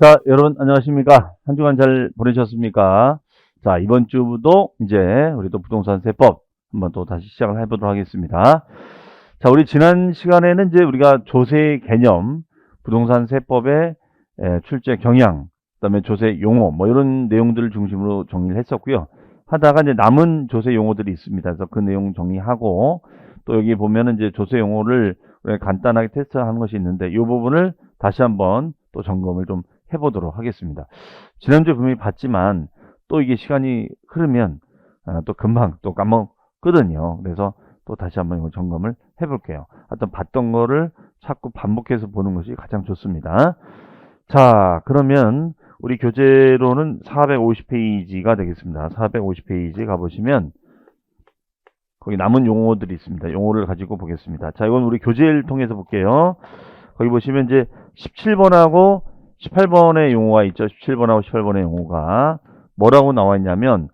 자, 여러분 안녕하십니까? 한 주간 잘 보내셨습니까? 자, 이번 주도 이제 우리 또 부동산 세법 한번 또 다시 시작을 해보도록 하겠습니다. 자, 우리 지난 시간에는 이제 우리가 조세 개념, 부동산 세법의 출제 경향, 그다음에 조세 용어 뭐 이런 내용들을 중심으로 정리를 했었고요. 하다가 이제 남은 조세 용어들이 있습니다. 그래서 그 내용 정리하고 또 여기 보면은 이제 조세 용어를 우리가 간단하게 테스트하는 것이 있는데 이 부분을 다시 한번 또 점검을 좀 해보도록 하겠습니다. 지난주에 분명히 봤지만 또 이게 시간이 흐르면 또 금방 또 까먹거든요. 그래서 또 다시 한번 이거 점검을 해볼게요. 하여튼 봤던 거를 자꾸 반복해서 보는 것이 가장 좋습니다. 자, 그러면 우리 교재로는 450페이지가 되겠습니다. 450페이지 가보시면 거기 남은 용어들이 있습니다. 용어를 가지고 보겠습니다. 자, 이건 우리 교재를 통해서 볼게요. 거기 보시면 이제 17번하고 18번의 용어가 있죠. 17번하고 18번의 용어가 뭐라고 나와 있냐면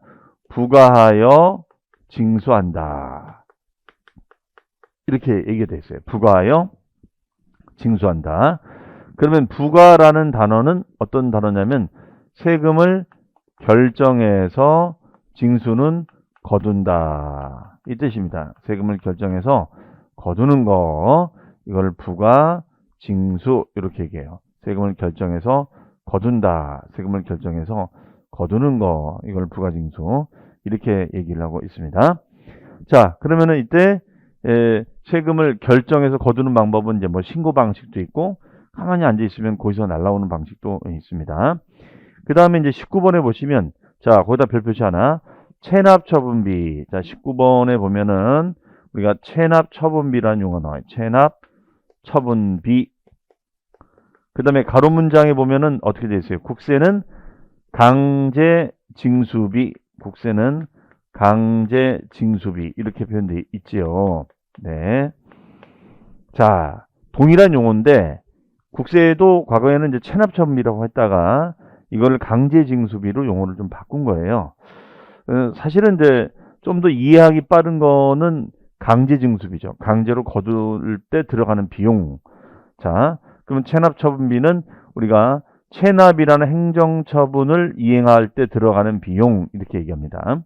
부과하여 징수한다. 이렇게 얘기가 되어 있어요. 부과하여 징수한다. 그러면 부과라는 단어는 어떤 단어냐면 세금을 결정해서 징수는 거둔다. 이 뜻입니다. 세금을 결정해서 거두는 거, 이걸 부과, 징수 이렇게 얘기해요. 세금을 결정해서 거둔다. 세금을 결정해서 거두는 거, 이걸 부과, 징수 이렇게 얘기를 하고 있습니다. 자, 그러면은 이때 세금을 결정해서 거두는 방법은 이제 뭐 신고 방식도 있고 가만히 앉아 있으면 거기서 날라오는 방식도 있습니다. 그 다음에 이제 19번에 보시면 자, 거기다 별표시 하나. 체납처분비. 자, 19번에 보면은 우리가 체납처분비라는 용어가 나와요. 체납처분비. 그 다음에 가로 문장에 보면은 어떻게 되어 있어요? 국세는 강제징수비. 국세는 강제징수비. 이렇게 표현되어 있지요. 네. 자, 동일한 용어인데 국세도 과거에는 이제 체납처분비라고 했다가 이걸 강제징수비로 용어를 좀 바꾼 거예요. 사실은 이제 좀 더 이해하기 빠른 거는 강제징수비죠. 강제로 거둘 때 들어가는 비용. 자, 그러면 체납처분비는 우리가 체납이라는 행정처분을 이행할 때 들어가는 비용 이렇게 얘기합니다.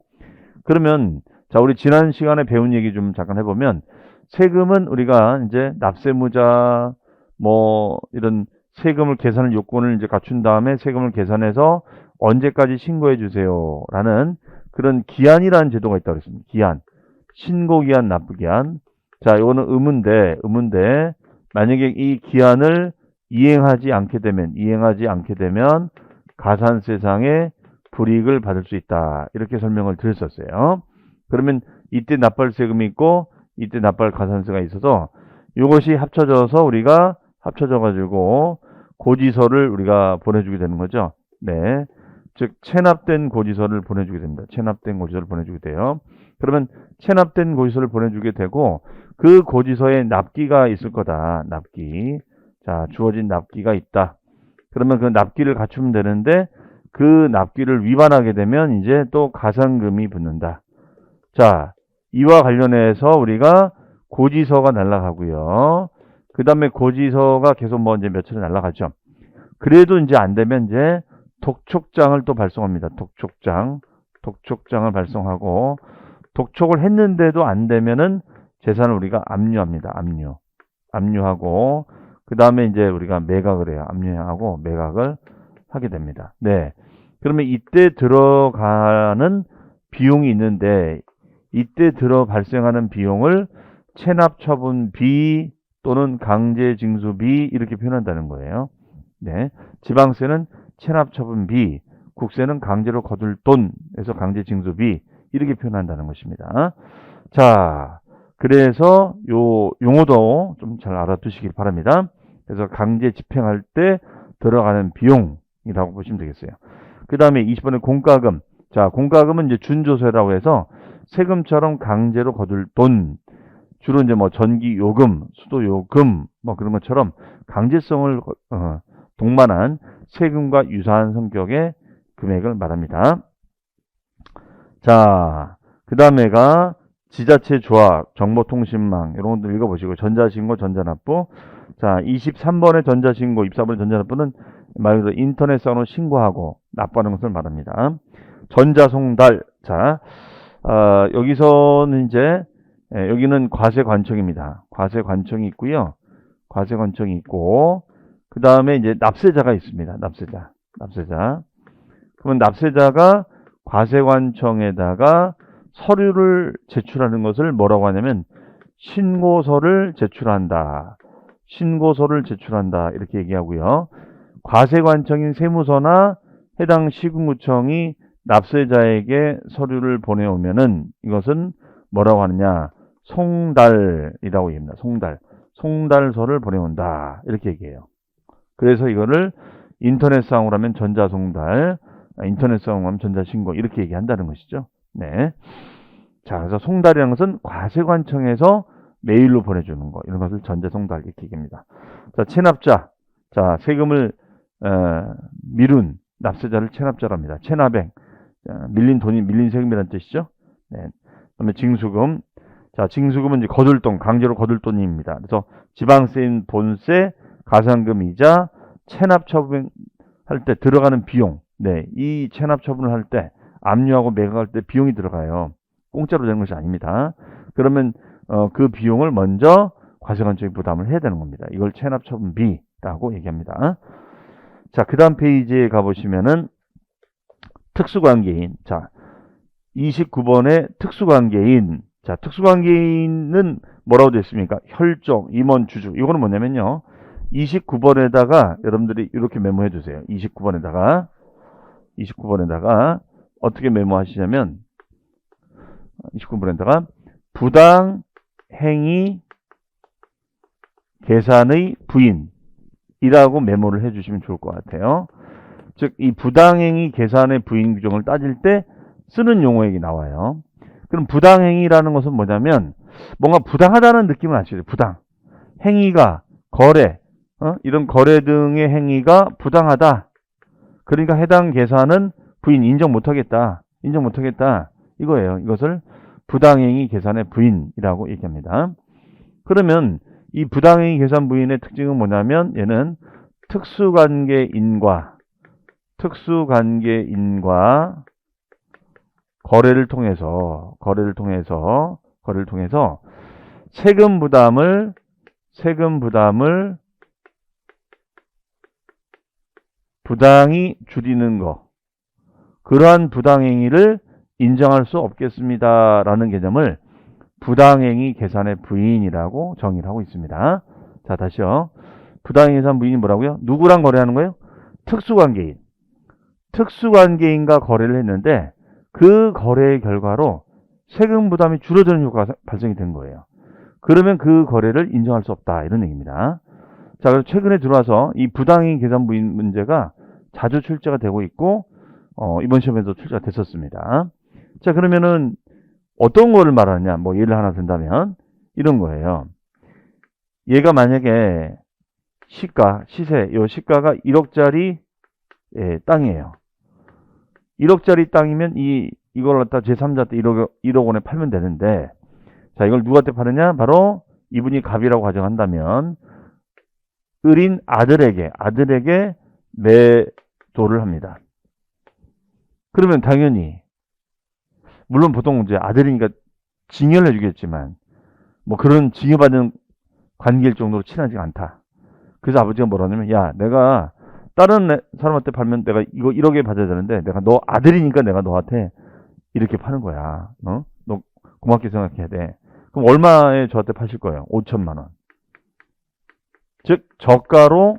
그러면 자, 우리 지난 시간에 배운 얘기 좀 잠깐 해보면 세금은 우리가 이제 납세무자 뭐 이런 세금을 계산할 요건을 이제 갖춘 다음에 세금을 계산해서 언제까지 신고해 주세요라는 그런 기한이라는 제도가 있다고 했습니다. 기한. 신고기한, 납부기한. 자, 이거는 의무인데 만약에 이 기한을 이행하지 않게 되면 가산세상에 불이익을 받을 수 있다. 이렇게 설명을 드렸었어요. 그러면 이때 납부할 세금이 있고 이때 납부할 가산세가 있어서 이것이 합쳐져 가지고 고지서를 우리가 보내주게 되는 거죠. 네. 즉 체납된 고지서를 보내주게 됩니다. 체납된 고지서를 보내주게 돼요. 그러면 체납된 고지서를 보내주게 되고 그 고지서에 납기가 있을 거다. 납기. 자, 주어진 납기가 있다. 그러면 그 납기를 갖추면 되는데 그 납기를 위반하게 되면 이제 또 가산금이 붙는다. 자, 이와 관련해서 우리가 고지서가 날아가고요. 그 다음에 고지서가 계속 뭐 이제 며칠을 날아가죠. 그래도 이제 안 되면 이제 독촉장을 또 발송합니다. 독촉장을 발송하고 독촉을 했는데도 안 되면은 재산을 우리가 압류합니다. 압류하고 그 다음에 이제 우리가 매각을 해요. 압류하고 매각을 하게 됩니다. 네. 그러면 이때 들어가는 비용이 있는데 이때 발생하는 비용을 체납처분비 또는 강제징수비 이렇게 표현한다는 거예요. 네. 지방세는 체납처분비, 국세는 강제로 거둘 돈에서 강제징수비 이렇게 표현한다는 것입니다. 자, 그래서 요 용어도 좀 잘 알아두시길 바랍니다. 그래서 강제 집행할 때 들어가는 비용이라고 보시면 되겠어요. 그 다음에 20번에 공과금. 자, 공과금은 이제 준조세라고 해서 세금처럼 강제로 거둘 돈. 주로 이제 뭐 전기요금, 수도요금 뭐 그런 것처럼 강제성을 동반한 세금과 유사한 성격의 금액을 말합니다. 자, 그 다음에가 지자체 조합, 정보통신망 이런 것들 읽어보시고 전자신고, 전자납부. 자, 23번의 전자신고, 24번의 전자납부는 말 그대로 인터넷상으로 신고하고 납부하는 것을 말합니다. 전자송달. 자, 여기서는 이제 여기는 과세관청입니다. 과세관청이 있고요. 과세관청이 있고 그 다음에 이제 납세자가 있습니다. 납세자. 그러면 납세자가 과세관청에다가 서류를 제출하는 것을 뭐라고 하냐면 신고서를 제출한다. 이렇게 얘기하고요. 과세관청인 세무서나 해당 시군구청이 납세자에게 서류를 보내오면은 이것은 뭐라고 하느냐? 송달이라고 얘기합니다. 송달서를 보내온다. 이렇게 얘기해요. 그래서 이거를 인터넷상으로 하면 전자송달, 인터넷상으로 하면 전자신고 이렇게 얘기한다는 것이죠. 네. 자, 그래서 송달이라는 것은 과세관청에서 메일로 보내주는 거, 이런 것을 전자송달 이렇게 얘기합니다. 자, 체납자. 자, 세금을 미룬 납세자를 체납자랍니다. 체납액. 밀린 돈이 밀린 세금이라는 뜻이죠. 네. 그다음에 징수금. 자, 징수금은 이제 거둘돈, 강제로 거둘 돈입니다. 그래서 지방세인 본세, 가산금 이자, 체납 처분할 때 들어가는 비용. 네, 이 체납 처분을 할 때 압류하고 매각할 때 비용이 들어가요. 공짜로 되는 것이 아닙니다. 그러면 그 비용을 먼저 과세관청이 부담을 해야 되는 겁니다. 이걸 체납 처분비라고 얘기합니다. 자, 그 다음 페이지에 가보시면은 특수관계인. 자, 29번의 특수관계인. 자, 특수관계인은 뭐라고 되어 있습니까? 혈족, 임원, 주주. 이거는 뭐냐면요. 29번에다가 여러분들이 이렇게 메모해 주세요. 29번에다가 어떻게 메모하시냐면 29번에다가 부당행위 계산의 부인이라고 메모를 해주시면 좋을 것 같아요. 즉, 이 부당행위 계산의 부인 규정을 따질 때 쓰는 용어액이 나와요. 그럼 부당행위라는 것은 뭐냐면 뭔가 부당하다는 느낌을 아시죠? 부당. 행위가 거래, 이런 거래 등의 행위가 부당하다. 그러니까 해당 계산은 부인 인정 못하겠다. 이거예요. 이것을 부당행위 계산의 부인이라고 얘기합니다. 그러면 이 부당행위 계산 부인의 특징은 뭐냐면 얘는 특수관계인과 거래를 통해서 세금 부담을 부당히 줄이는 거, 그러한 부당행위를 인정할 수 없겠습니다라는 개념을 부당행위 계산의 부인이라고 정의를 하고 있습니다. 자, 다시요. 부당행위 계산 부인이 뭐라고요? 누구랑 거래하는 거예요? 특수관계인과 거래를 했는데 그 거래의 결과로 세금 부담이 줄어드는 효과가 발생이 된 거예요. 그러면 그 거래를 인정할 수 없다, 이런 얘기입니다. 자, 그래서 최근에 들어와서 이 부당행위 계산 부인 문제가 자주 출제가 되고 있고 이번 시험에도 출제가 됐었습니다. 자, 그러면은 어떤 거를 말하느냐? 뭐 예를 하나 든다면 이런 거예요. 얘가 만약에 시세, 요 시가가 1억짜리 땅이에요. 1억짜리 땅이면 이걸 갖다 제3자한테 1억 원에 팔면 되는데, 자, 이걸 누구한테 파느냐? 바로 이분이 갑이라고 가정한다면 을인 아들에게 매도를 합니다. 그러면 당연히 물론 보통 이제 아들이니까 징여를 해주겠지만 뭐 그런 징여받는 관계일 정도로 친하지가 않다. 그래서 아버지가 뭐라냐면, 야, 내가 다른 사람한테 팔면 내가 이거 1억에 받아야 되는데 내가 너 아들이니까 내가 너한테 이렇게 파는 거야. 너 고맙게 생각해야 돼. 그럼 얼마에 저한테 파실 거예요? 5천만 원. 즉 저가로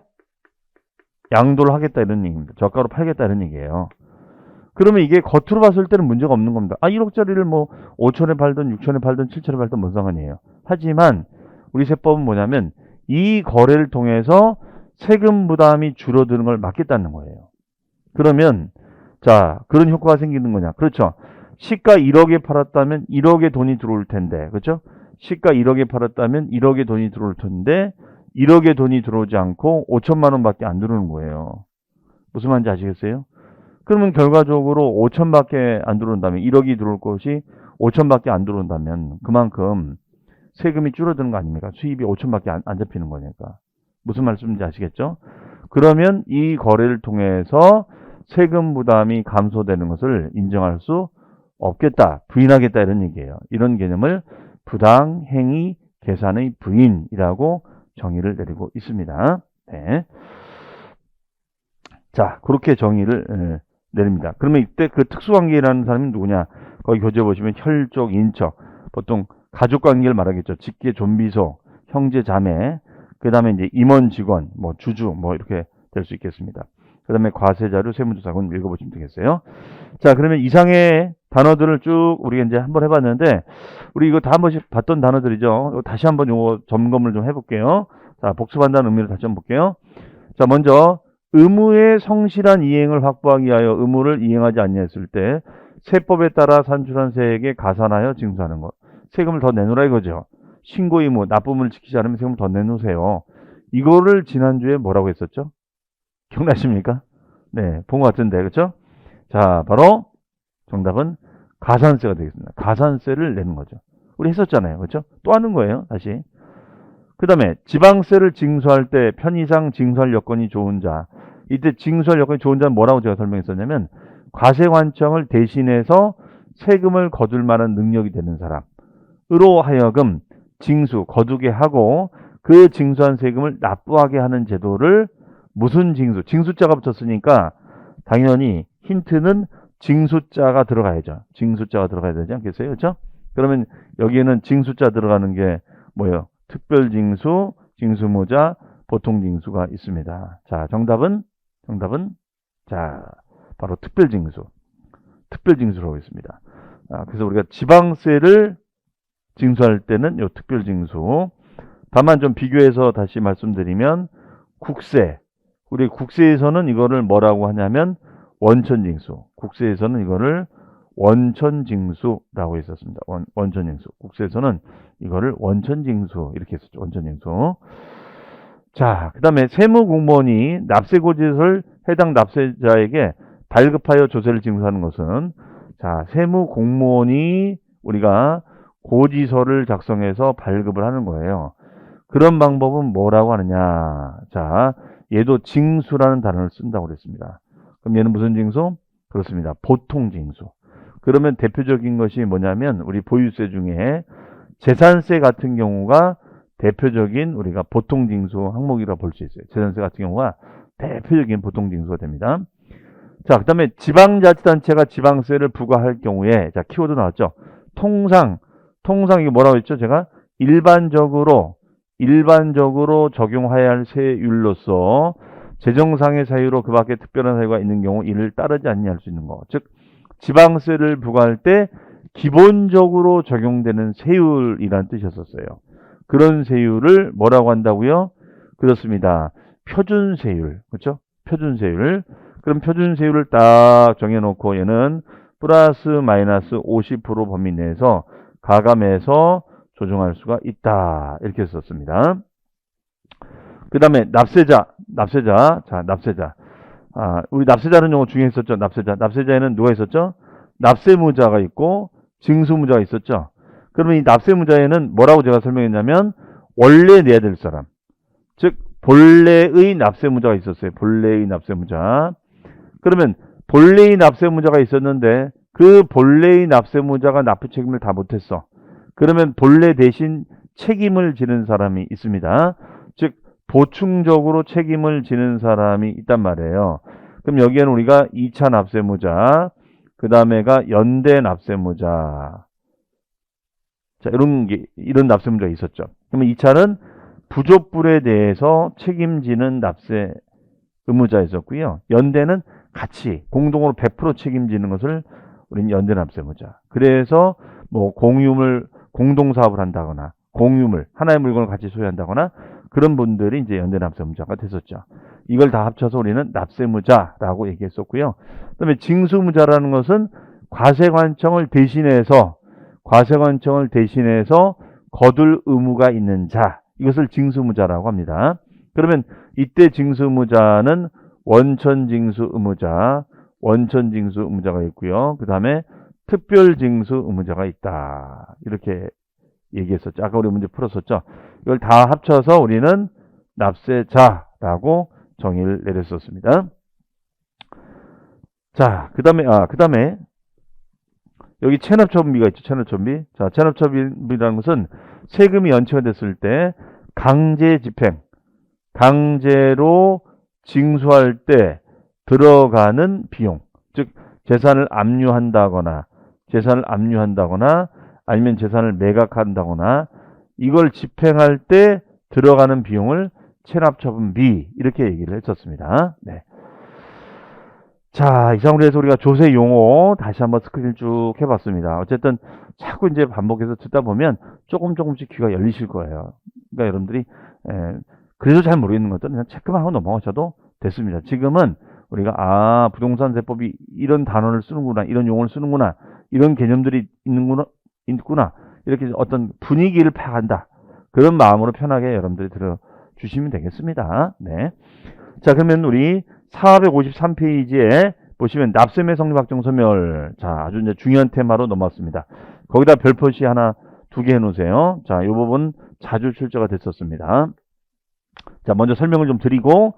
양도를 하겠다, 이런 얘기입니다. 저가로 팔겠다, 이런 얘기예요. 그러면 이게 겉으로 봤을 때는 문제가 없는 겁니다. 1억짜리를 뭐 5천에 팔든 6천에 팔든 7천에 팔든 뭔 상관이에요. 하지만 우리 세법은 뭐냐면 이 거래를 통해서 세금 부담이 줄어드는 걸 막겠다는 거예요. 그러면 자, 그런 효과가 생기는 거냐? 그렇죠. 시가 1억에 팔았다면 1억의 돈이 들어올 텐데, 그렇죠? 시가 1억에 팔았다면 1억의 돈이 들어올 텐데 1억의 돈이 들어오지 않고 5천만 원밖에 안 들어오는 거예요. 무슨 말인지 아시겠어요? 그러면 결과적으로 5천밖에 안 들어온다면, 1억이 들어올 것이 5천밖에 안 들어온다면 그만큼 세금이 줄어드는 거 아닙니까? 수입이 5천밖에 안 잡히는 거니까. 무슨 말씀인지 아시겠죠? 그러면 이 거래를 통해서 세금 부담이 감소되는 것을 인정할 수 없겠다, 부인하겠다 이런 얘기예요. 이런 개념을 부당행위 계산의 부인이라고 정의를 내리고 있습니다. 네. 자, 그렇게 정의를 내립니다. 그러면 이때 그 특수관계라는 사람이 누구냐? 거기 교재 보시면 혈족, 인척, 보통 가족관계를 말하겠죠. 직계, 존비속, 형제, 자매, 그 다음에 이제 임원, 직원, 뭐 주주, 뭐 이렇게 될 수 있겠습니다. 그 다음에 과세자료, 세무조사건 읽어보시면 되겠어요. 자, 그러면 이상의 단어들을 쭉 우리가 이제 한번 해봤는데, 우리 이거 다 한 번씩 봤던 단어들이죠. 다시 한번 요거 점검을 좀 해볼게요. 자, 복습한다는 의미를 다시 한번 볼게요. 자, 먼저 의무의 성실한 이행을 확보하기 위하여 의무를 이행하지 아니했을 때 세법에 따라 산출한 세액에 가산하여 징수하는 것. 세금을 더 내놓으라 이거죠. 신고 의무, 납부문을 지키지 않으면 세금을 더 내놓으세요. 이거를 지난주에 뭐라고 했었죠? 기억나십니까? 네, 본 것 같은데, 그렇죠? 자, 바로 정답은 가산세가 되겠습니다. 가산세를 내는 거죠. 우리 했었잖아요, 그렇죠? 또 하는 거예요, 다시. 그 다음에 지방세를 징수할 때 편의상 징수할 여건이 좋은 자. 이때 징수할 여건이 좋은 자는 뭐라고 제가 설명했었냐면 과세관청을 대신해서 세금을 거둘 만한 능력이 되는 사람으로 하여금 징수, 거두게 하고 그 징수한 세금을 납부하게 하는 제도를 무슨 징수? 징수자가 붙었으니까 당연히 힌트는 징수자가 들어가야죠. 징수자가 들어가야 되지 않겠어요? 그렇죠? 그러면 여기에는 징수자 들어가는 게 뭐예요? 특별징수, 징수무자, 보통징수가 있습니다. 자, 정답은 자, 바로 특별징수로 하겠습니다. 그래서 우리가 지방세를 징수할 때는 요 특별징수. 다만 좀 비교해서 다시 말씀드리면 국세. 우리 국세에서는 이거를 뭐라고 하냐면 원천징수. 국세에서는 이거를 원천징수라고 했었습니다. 원천징수. 국세에서는 이거를 원천징수 이렇게 했었죠. 원천징수. 자, 그 다음에 세무공무원이 납세고지서를 해당 납세자에게 발급하여 조세를 징수하는 것은 자, 세무공무원이 우리가 고지서를 작성해서 발급을 하는 거예요. 그런 방법은 뭐라고 하느냐? 자, 얘도 징수라는 단어를 쓴다고 그랬습니다. 그럼 얘는 무슨 징수? 그렇습니다. 보통징수. 그러면 대표적인 것이 뭐냐면 우리 보유세 중에 재산세 같은 경우가 대표적인 우리가 보통징수 항목이라고 볼 수 있어요. 재산세 같은 경우가 대표적인 보통징수가 됩니다. 자, 그 다음에 지방자치단체가 지방세를 부과할 경우에 자, 키워드 나왔죠. 통상 이게 뭐라고 했죠? 제가 일반적으로 적용해야 할 세율로서 재정상의 사유로 그 밖에 특별한 사유가 있는 경우 이를 따르지 않냐 할 수 있는 거. 즉 지방세를 부과할 때 기본적으로 적용되는 세율이란 뜻이었어요. 그런 세율을 뭐라고 한다고요? 그렇습니다. 표준세율. 그렇죠? 표준세율. 그럼 표준세율을 딱 정해놓고 얘는 플러스 마이너스 50% 범위 내에서 가감해서 조정할 수가 있다. 이렇게 썼습니다. 그 다음에 납세자. 자, 납세자. 우리 납세자는 용어 중에 있었죠. 납세자에는 누가 있었죠? 납세무자가 있고 징수무자가 있었죠. 그러면 이 납세무자에는 뭐라고 제가 설명했냐면 원래 내야 될 사람. 즉 본래의 납세무자가 있었어요. 본래의 납세무자. 그러면 본래의 납세무자가 있었는데 그 본래의 납세무자가 납부 책임을 다 못했어. 그러면 본래 대신 책임을 지는 사람이 있습니다. 즉 보충적으로 책임을 지는 사람이 있단 말이에요. 그럼 여기에는 우리가 2차 납세무자, 그 다음에가 연대 납세무자. 자, 이런 납세무자가 있었죠. 그러면 2차는 부족불에 대해서 책임지는 납세 의무자 있었고요. 연대는 같이 공동으로 100% 책임지는 것을 우리는 연대 납세무자. 그래서 뭐 공유물 공동사업을 한다거나 공유물 하나의 물건을 같이 소유한다거나 그런 분들이 이제 연대 납세무자가 됐었죠. 이걸 다 합쳐서 우리는 납세무자라고 얘기했었고요. 그다음에 징수무자라는 것은 과세관청을 대신해서 거둘 의무가 있는 자, 이것을 징수무자라고 합니다. 그러면 이때 징수무자는 원천징수 의무자가 있고요. 그 다음에 특별징수 의무자가 있다. 이렇게 얘기했었죠. 아까 우리 문제 풀었었죠. 이걸 다 합쳐서 우리는 납세자라고 정의를 내렸었습니다. 자, 그 다음에 여기 체납처분비가 있죠. 체납처분비. 자, 체납처분비라는 것은 세금이 연체가 됐을 때 강제 집행, 강제로 징수할 때 들어가는 비용, 즉 재산을 압류한다거나 아니면 재산을 매각한다거나 이걸 집행할 때 들어가는 비용을 체납처분비 이렇게 얘기를 했었습니다. 네. 자, 이상으로 해서 우리가 조세 용어 다시 한번 스크린 쭉 해봤습니다. 어쨌든 자꾸 이제 반복해서 듣다 보면 조금씩 귀가 열리실 거예요. 그러니까 여러분들이 그래도 잘 모르겠는 것들은 그냥 체크만 하고 넘어가셔도 됐습니다. 지금은 우리가 부동산 세법이 이런 단어를 쓰는구나, 이런 용어를 쓰는구나, 이런 개념들이 있구나 이렇게 어떤 분위기를 파악한다. 그런 마음으로 편하게 여러분들이 들어주시면 되겠습니다. 네. 자, 그러면 우리 453페이지에 보시면 납세매 성립확정서멸. 자, 아주 이제 중요한 테마로 넘어왔습니다. 거기다 별표시 하나, 2개 해놓으세요. 자, 이 부분 자주 출제가 됐었습니다. 자, 먼저 설명을 좀 드리고,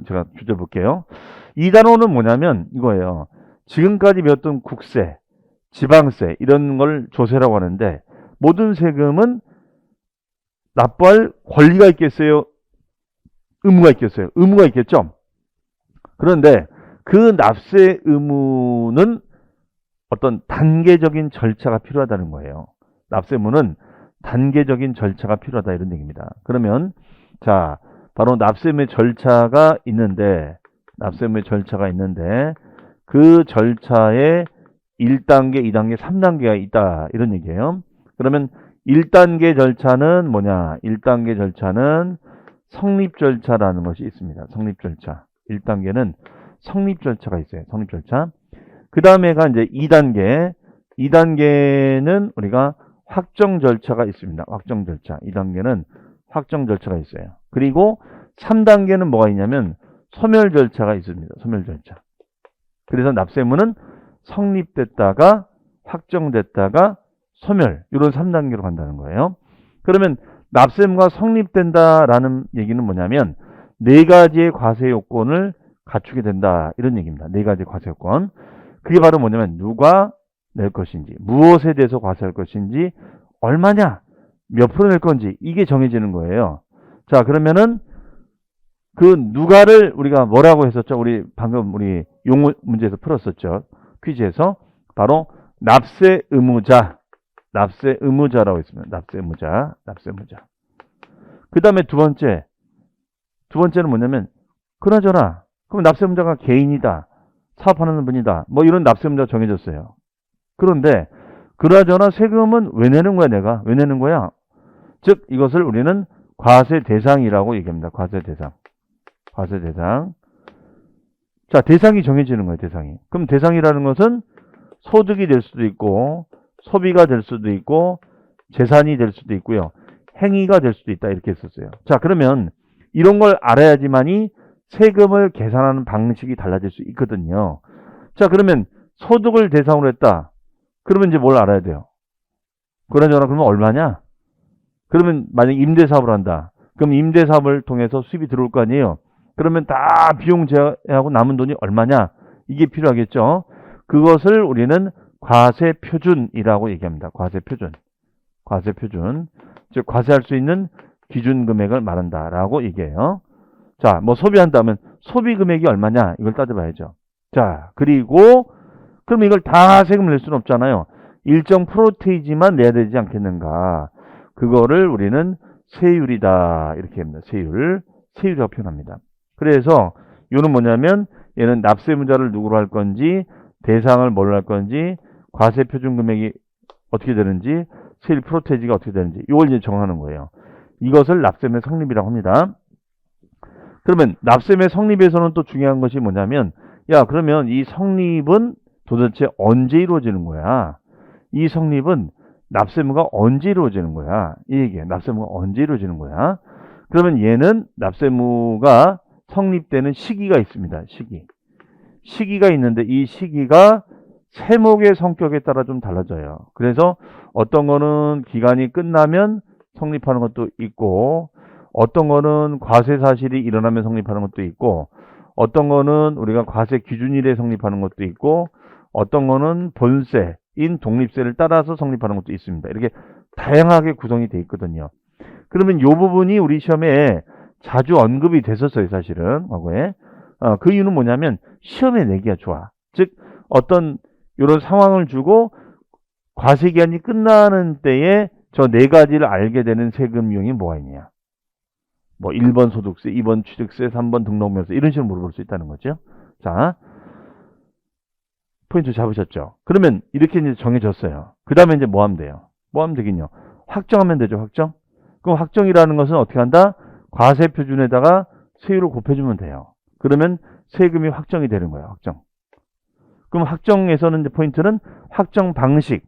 제가 주제 볼게요. 이 단어는 뭐냐면 이거예요. 지금까지 배웠던 국세, 지방세, 이런 걸 조세라고 하는데, 모든 세금은 납부할 권리가 있겠어요? 의무가 있겠어요? 의무가 있겠죠? 그런데 그 납세 의무는 어떤 단계적인 절차가 필요하다는 거예요. 납세 의무는 단계적인 절차가 필요하다 이런 얘기입니다. 그러면 자, 바로 납세 의무의 절차가 있는데 그 절차에 1단계, 2단계, 3단계가 있다 이런 얘기예요. 그러면 1단계 절차는 뭐냐? 1단계 절차는 성립 절차라는 것이 있습니다. 성립 절차. 1단계는 성립 절차가 있어요. 성립 절차. 그 다음에가 이제 2단계. 2단계는 우리가 확정 절차가 있습니다. 확정 절차. 2단계는 확정 절차가 있어요. 그리고 3단계는 뭐가 있냐면 소멸 절차가 있습니다. 소멸 절차. 그래서 납세의무는 성립됐다가 확정됐다가 소멸. 이런 3단계로 간다는 거예요. 그러면 납세의무가 성립된다라는 얘기는 뭐냐면 4가지의 과세 요건을 갖추게 된다 이런 얘기입니다. 4가지 과세 요건. 그게 바로 뭐냐면 누가 낼 것인지, 무엇에 대해서 과세할 것인지, 얼마냐, 몇 프로 낼 건지 이게 정해지는 거예요. 자, 그러면은 그 누가를 우리가 뭐라고 했었죠? 우리 방금 우리 용어 문제에서 풀었었죠. 퀴즈에서 바로 납세 의무자라고 했습니다. 납세 의무자. 그 다음에 두 번째는 뭐냐면 그나저나 그럼 납세 의무자가 개인이다, 사업하는 분이다, 뭐 이런 납세 의무자가 정해졌어요. 그런데 그나저나 세금은 왜 내는 거야? 내가 왜 내는 거야? 즉 이것을 우리는 과세 대상이라고 얘기합니다. 과세 대상. 자, 대상이 정해지는 거예요. 대상이. 그럼 대상이라는 것은 소득이 될 수도 있고 소비가 될 수도 있고 재산이 될 수도 있고요. 행위가 될 수도 있다 이렇게 했었어요. 자, 그러면 이런 걸 알아야지만이 세금을 계산하는 방식이 달라질 수 있거든요. 자, 그러면 소득을 대상으로 했다. 그러면 이제 뭘 알아야 돼요? 그러잖아. 그러면 얼마냐? 그러면 만약 임대사업을 한다. 그럼 임대사업을 통해서 수입이 들어올 거 아니에요? 그러면 다 비용 제하고 남은 돈이 얼마냐? 이게 필요하겠죠. 그것을 우리는 과세표준이라고 얘기합니다. 과세표준. 즉 과세할 수 있는 기준 금액을 말한다라고 얘기해요. 자, 뭐 소비한다면 소비 금액이 얼마냐? 이걸 따져봐야죠. 자, 그리고 그럼 이걸 다 세금을 낼 수는 없잖아요. 일정 프로테이지만 내야 되지 않겠는가? 그거를 우리는 세율이다 이렇게 합니다. 세율이라고 표현합니다. 그래서 이거는 뭐냐면 얘는 납세 의무자를 누구로 할 건지, 대상을 뭘로 할 건지, 과세 표준 금액이 어떻게 되는지, 세율 프로테이지가 어떻게 되는지 이걸 이제 정하는 거예요. 이것을 납세매 성립이라고 합니다. 그러면 납세매 성립에서는 또 중요한 것이 뭐냐면, 야, 그러면 이 성립은 도대체 언제 이루어지는 거야? 이 성립은 납세의무가 언제 이루어지는 거야? 이 얘기예요. 납세의무가 언제 이루어지는 거야? 그러면 얘는 납세의무가 성립되는 시기가 있습니다. 시기가 있는데 이 시기가 세목의 성격에 따라 좀 달라져요. 그래서 어떤 거는 기간이 끝나면 성립하는 것도 있고, 어떤 거는 과세 사실이 일어나면 성립하는 것도 있고, 어떤 거는 우리가 과세 기준일에 성립하는 것도 있고, 어떤 거는 본세인 독립세를 따라서 성립하는 것도 있습니다. 이렇게 다양하게 구성이 돼 있거든요. 그러면 이 부분이 우리 시험에 자주 언급이 됐었어요, 사실은 과거에. 그 이유는 뭐냐면 시험에 내기가 좋아. 즉 어떤 이런 상황을 주고 과세 기한이 끝나는 때에 저 네 가지를 알게 되는 세금 유형이 뭐가 있냐. 뭐 1번 소득세, 2번 취득세, 3번 등록면세 이런 식으로 물어볼 수 있다는 거죠. 자, 포인트 잡으셨죠? 그러면 이렇게 이제 정해졌어요. 그 다음에 이제 뭐 하면 돼요? 뭐 하면 되긴요? 확정하면 되죠, 확정? 그럼 확정이라는 것은 어떻게 한다? 과세 표준에다가 세율을 곱해주면 돼요. 그러면 세금이 확정이 되는 거예요, 확정. 그럼 확정에서는 이제 포인트는 확정 방식.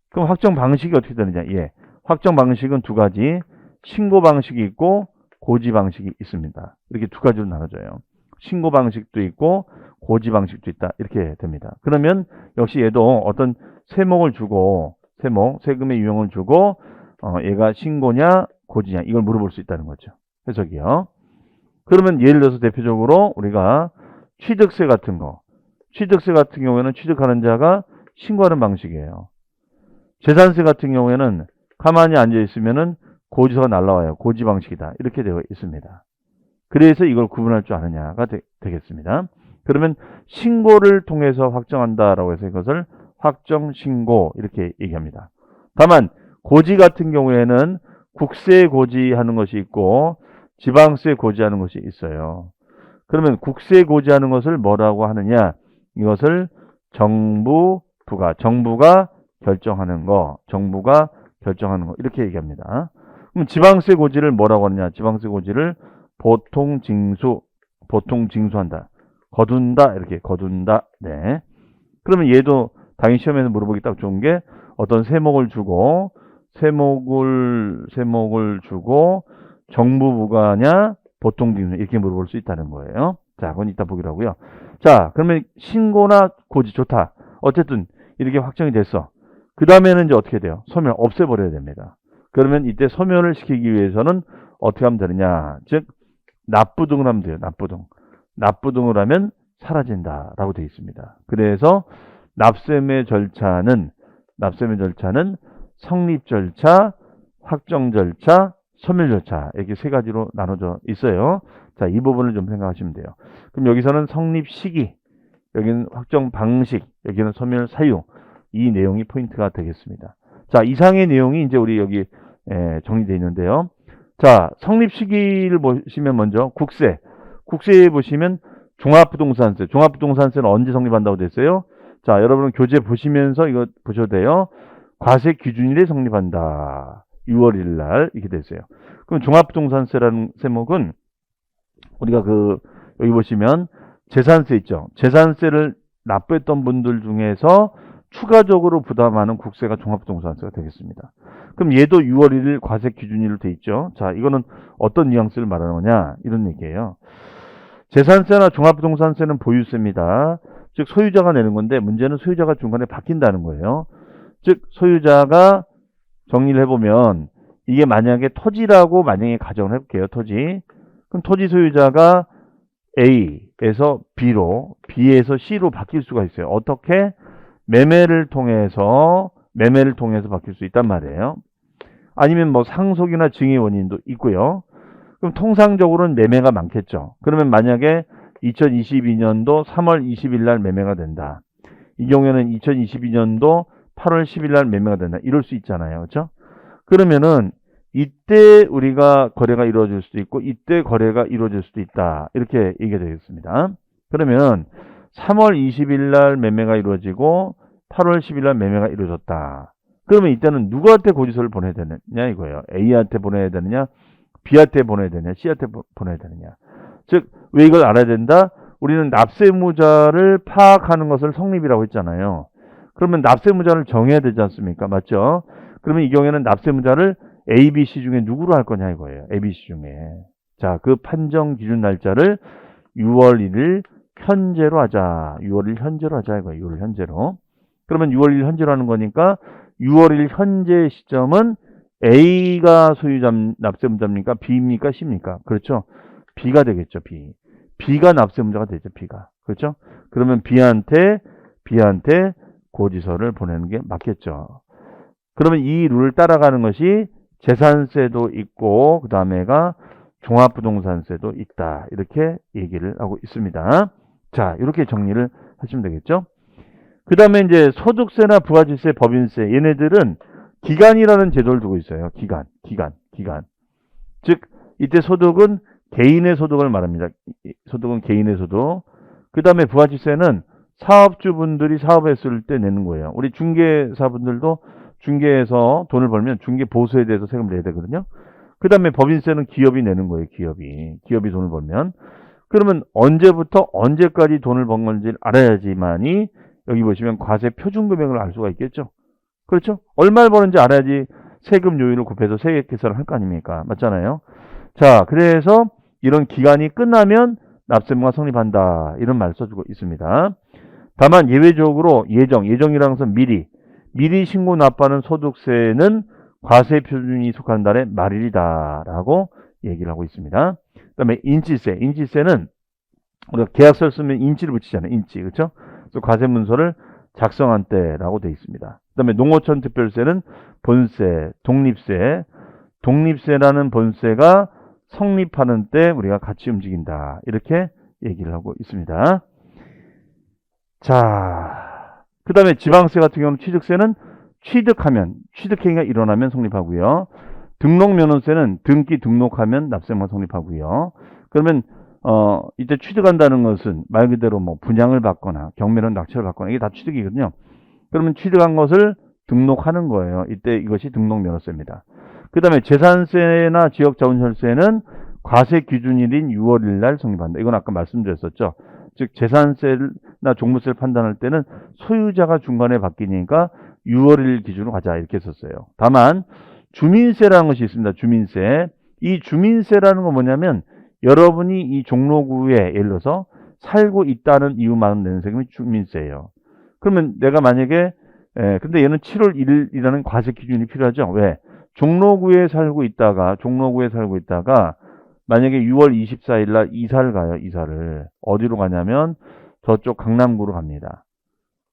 그럼 확정 방식이 어떻게 되느냐? 예. 확정 방식은 두 가지. 신고 방식이 있고 고지 방식이 있습니다. 이렇게 두 가지로 나눠져요. 신고 방식도 있고 고지 방식도 있다. 이렇게 됩니다. 그러면 역시 얘도 어떤 세목을 주고 세금의 유형을 주고 얘가 신고냐 고지냐 이걸 물어볼 수 있다는 거죠. 해석이요. 그러면 예를 들어서 대표적으로 우리가 취득세 같은 거. 취득세 같은 경우에는 취득하는 자가 신고하는 방식이에요. 재산세 같은 경우에는 가만히 앉아 있으면은 고지서가 날라와요. 고지 방식이다. 이렇게 되어 있습니다. 그래서 이걸 구분할 줄 아느냐가 되겠습니다. 그러면 신고를 통해서 확정한다라고 해서 이것을 확정신고 이렇게 얘기합니다. 다만 고지 같은 경우에는 국세 고지하는 것이 있고 지방세 고지하는 것이 있어요. 그러면 국세 고지하는 것을 뭐라고 하느냐? 이것을 정부가 결정하는 거, 정부가 결정하는 거 이렇게 얘기합니다. 그럼 지방세 고지를 뭐라고 하느냐? 지방세 고지를 보통 징수한다. 거둔다 이렇게 거둔다. 네. 그러면 얘도 당연히 시험에서 물어보기 딱 좋은 게 어떤 세목을 주고 정부 부과냐 보통 징수 이렇게 물어볼 수 있다는 거예요. 자, 그건 이따 보기로 하고요. 자, 그러면 신고나 고지 좋다. 어쨌든 이렇게 확정이 됐어. 그 다음에는 이제 어떻게 돼요? 소멸 없애버려야 됩니다. 그러면 이때 소멸을 시키기 위해서는 어떻게 하면 되느냐? 즉 납부등을 하면 돼요. 납부등을 하면 사라진다라고 되어 있습니다. 그래서 납세의 절차는 성립 절차, 확정 절차, 소멸 절차 이렇게 세 가지로 나눠져 있어요. 자, 이 부분을 좀 생각하시면 돼요. 그럼 여기서는 성립 시기, 여기는 확정 방식, 여기는 소멸 사유 이 내용이 포인트가 되겠습니다. 자, 이상의 내용이 이제 우리 여기 정리되어 있는데요. 자, 성립 시기를 보시면 먼저 국세에 보시면 종합부동산세는 언제 성립한다고 됐어요? 자, 여러분은 교재 보시면서 이거 보셔도 돼요. 과세 기준일에 성립한다. 6월 1일 날 이렇게 됐어요. 그럼 종합부동산세라는 세목은 우리가 여기 보시면 재산세 있죠. 재산세를 납부했던 분들 중에서 추가적으로 부담하는 국세가 종합부동산세가 되겠습니다. 그럼 얘도 6월 1일 과세 기준일로 돼 있죠. 자, 이거는 어떤 뉘앙스를 말하는 거냐? 이런 얘기예요. 재산세나 종합부동산세는 보유세입니다. 즉 소유자가 내는 건데 문제는 소유자가 중간에 바뀐다는 거예요. 즉 소유자가 정리를 해보면 이게 만약에 토지라고 만약에 가정을 해볼게요. 토지. 그럼 토지 소유자가 A에서 B에서 C로 바뀔 수가 있어요. 어떻게? 매매를 통해서 바뀔 수 있단 말이에요. 아니면 뭐 상속이나 증의 원인도 있고요. 그럼 통상적으로는 매매가 많겠죠. 그러면 만약에 2022년도 3월 20일 날 매매가 된다. 이 경우에는 2022년도 8월 10일 날 매매가 된다. 이럴 수 있잖아요. 그렇죠? 그러면은 이때 우리가 거래가 이루어질 수도 있고 이때 거래가 이루어질 수도 있다. 이렇게 얘기가 되겠습니다. 그러면 3월 20일 날 매매가 이루어지고 8월 10일 날 매매가 이루어졌다. 그러면 이때는 누구한테 고지서를 보내야 되느냐 이거예요. A한테 보내야 되느냐, B한테 보내야 되느냐, C한테 보내야 되느냐. 즉, 왜 이걸 알아야 된다? 우리는 납세무자를 파악하는 것을 성립이라고 했잖아요. 그러면 납세무자를 정해야 되지 않습니까? 맞죠? 그러면 이 경우에는 납세무자를 A, B, C 중에 누구로 할 거냐 이거예요. A, B, C 중에. 자, 그 판정 기준 날짜를 6월 1일 현재로 하자. 6월 1일 현재로 하자 이거예요. 6월 현재로. 그러면 6월 1일 현재로 하는 거니까 6월 1일 현재 시점은 A가 납세문자입니까? B입니까? C입니까? 그렇죠. B가 되겠죠. B가 납세문자가 되죠. B가. 그렇죠. 그러면 B한테 고지서를 보내는 게 맞겠죠. 그러면 이 룰을 따라가는 것이 재산세도 있고 그 다음에가 종합부동산세도 있다. 이렇게 얘기를 하고 있습니다. 자, 이렇게 정리를 하시면 되겠죠. 그 다음에 이제 소득세나 부가지세, 법인세 얘네들은 기간이라는 제도를 두고 있어요. 기간. 즉 이때 소득은 개인의 소득을 말합니다. 소득은 개인의 소득. 그 다음에 부가지세는 사업주분들이 사업했을 때 내는 거예요. 우리 중개사분들도 중개에서 돈을 벌면 중개 보수에 대해서 세금을 내야 되거든요. 그 다음에 법인세는 기업이 내는 거예요. 기업이 돈을 벌면. 그러면 언제부터 언제까지 돈을 번 건지 알아야지만이 여기 보시면 과세 표준 금액을 알 수가 있겠죠. 그렇죠? 얼마를 버는지 알아야지 세금 요율을 곱해서 세액 계산을 할 거 아닙니까? 맞잖아요. 자, 그래서 이런 기간이 끝나면 납세무가 성립한다. 이런 말 써주고 있습니다. 다만 예외적으로 예정이라는 것은 미리 신고 납부하는 소득세는 과세 표준이 속한 달의 말일이다라고 얘기를 하고 있습니다. 그 다음에 인지세는 우리가 계약서를 쓰면 인지를 붙이잖아요. 그렇죠? 그래서 과세 문서를 작성한 때라고 되어 있습니다. 그 다음에 농어촌 특별세는 본세, 독립세라는 본세가 성립하는 때 우리가 같이 움직인다. 이렇게 얘기를 하고 있습니다. 자, 그 다음에 지방세 같은 경우는 취득세는 취득행위가 일어나면 성립하고요. 등록면허세는 등록하면 납세만 성립하고요. 그러면 이때 취득한다는 것은 말 그대로 뭐 분양을 받거나 경매론 낙찰을 받거나 이게 다 취득이거든요. 그러면 취득한 것을 등록하는 거예요. 이때 이것이 등록면허세입니다. 그 다음에 재산세나 지역자원혈세는 과세 기준일인 6월 1일 날 성립한다. 이건 아까 말씀드렸었죠. 즉 재산세나 종부세를 판단할 때는 소유자가 중간에 바뀌니까 6월 1일 기준으로 가자 이렇게 했었어요. 다만 주민세라는 것이 있습니다. 이 주민세라는 건 뭐냐면 여러분이 이 종로구에 예를 들어서 살고 있다는 이유만 내는 세금이 주민세예요. 그러면 내가 만약에 근데 얘는 7월 1일이라는 과세 기준이 필요하죠. 왜? 종로구에 살고 있다가 만약에 6월 24일 날 이사를 가요. 어디로 가냐면 저쪽 강남구로 갑니다.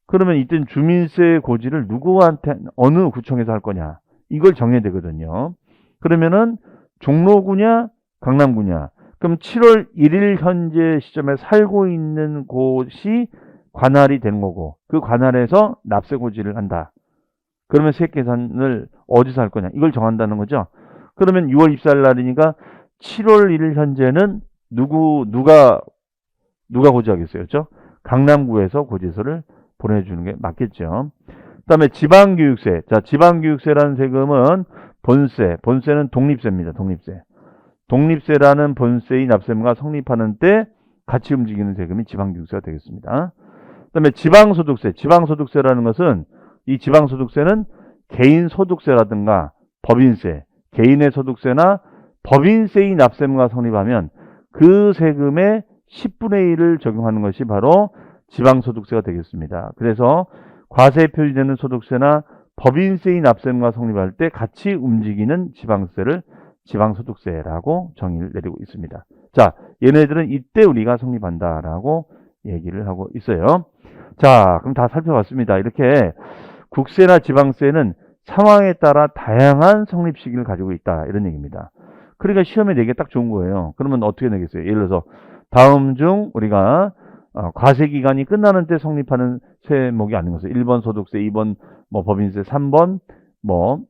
그러면 이땐 주민세 고지를 누구한테 어느 구청에서 할 거냐 이걸 정해야 되거든요. 그러면은 종로구냐 강남구냐 그럼 7월 1일 현재 시점에 살고 있는 곳이 관할이 되는 거고 그 관할에서 납세 고지를 한다. 그러면 세액 계산을 어디서 할 거냐 이걸 정한다는 거죠. 그러면 6월 24일 날이니까 7월 1일 현재는 누가 고지하겠어요? 그렇죠? 강남구에서 고지서를 보내주는 게 맞겠죠. 그 다음에 지방교육세. 자, 지방교육세라는 세금은 본세는 독립세입니다. 독립세라는 본세의 납세무가 성립하는 때 같이 움직이는 세금이 지방교육세가 되겠습니다. 그 다음에 지방소득세라는 것은 이 지방소득세는 개인소득세라든가 법인세, 개인의 소득세나 법인세의 납세무가 성립하면 그 세금의 10분의 1을 적용하는 것이 바로 지방소득세가 되겠습니다. 그래서 과세 표시되는 소득세나 법인세의 납세무가 성립할 때 같이 움직이는 지방세를 지방소득세라고 정의를 내리고 있습니다. 자, 얘네들은 이때 우리가 성립한다라고 얘기를 하고 있어요. 자, 그럼 다 살펴봤습니다. 이렇게 국세나 지방세는 상황에 따라 다양한 성립 시기를 가지고 있다. 이런 얘기입니다. 그러니까 시험에 내기 딱 좋은 거예요. 그러면 어떻게 내겠어요? 예를 들어서 다음 중 우리가 과세 기간이 끝나는 때 성립하는 세목이 아닌 것은 1번 소득세, 2번 뭐 법인세, 3번 뭐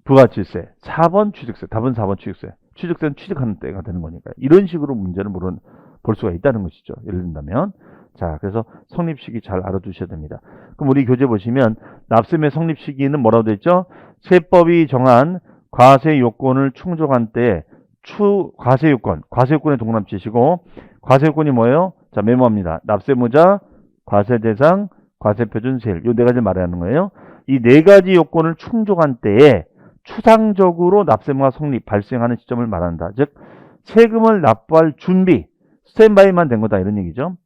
부가치세, 4번 취득세, 답은 4번 취득세. 취득세는 취득하는 때가 되는 거니까 이런 식으로 문제를 볼 수가 있다는 것이죠. 예를 든다면 자, 그래서 성립 시기 잘 알아두셔야 됩니다. 그럼 우리 교재 보시면 납세의 성립 시기는 뭐라고 되어 있죠? 세법이 정한 과세 요건을 충족한 때에 과세 요건의 동그라미치시고 과세 요건이 뭐예요? 자, 메모합니다. 납세무자, 과세 대상, 과세 표준 세율. 이 네 가지 말하는 거예요. 이 네 가지 요건을 충족한 때에 추상적으로 납세무가 발생하는 시점을 말한다. 즉 세금을 납부할 준비, 스탠바이만 된 거다 이런 얘기죠.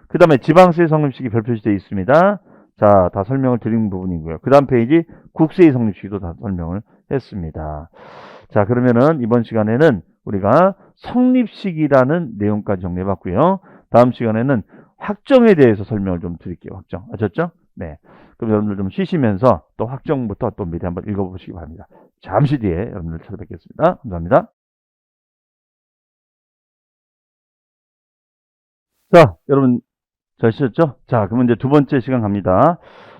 그 다음에 지방세 성립 시기 별표시 되어 있습니다. 자, 다 설명을 드린 부분이고요. 그 다음 페이지 국세의 성립 시기도 다 설명을 했습니다. 자, 그러면은 이번 시간에는 우리가 성립 시기라는 내용까지 정리해 봤고요. 다음 시간에는 확정에 대해서 설명을 좀 드릴게요. 확정. 아셨죠? 네. 그럼 여러분들 좀 쉬시면서 또 확정부터 또 미리 한번 읽어보시기 바랍니다. 잠시 뒤에 여러분들 찾아뵙겠습니다. 감사합니다. 자, 여러분 잘 쉬셨죠? 자, 그러면 이제 두 번째 시간 갑니다.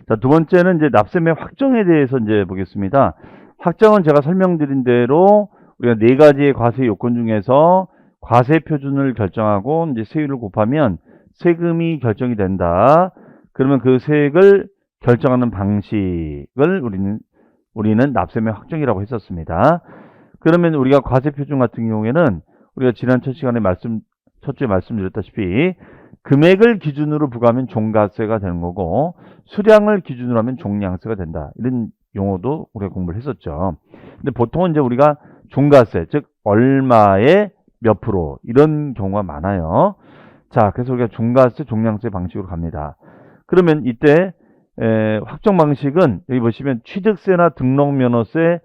자, 두 번째는 이제 납세매 확정에 대해서 이제 보겠습니다. 확정은 제가 설명드린 대로 우리가 네 가지의 과세 요건 중에서 과세 표준을 결정하고 이제 세율을 곱하면 세금이 결정이 된다. 그러면 그 세액을 결정하는 방식을 우리는 납세매 확정이라고 했었습니다. 그러면 우리가 과세 표준 같은 경우에는 우리가 지난 첫 시간에 첫 주에 말씀드렸다시피 금액을 기준으로 부과하면 종가세가 되는 거고 수량을 기준으로 하면 종량세가 된다. 이런 용어도 우리가 공부를 했었죠. 근데 보통은 이제 우리가 종가세, 즉 얼마에 몇 프로 이런 경우가 많아요. 자, 그래서 우리가 종가세, 종량세 방식으로 갑니다. 그러면 이때 확정 방식은 여기 보시면 취득세나 등록면허세,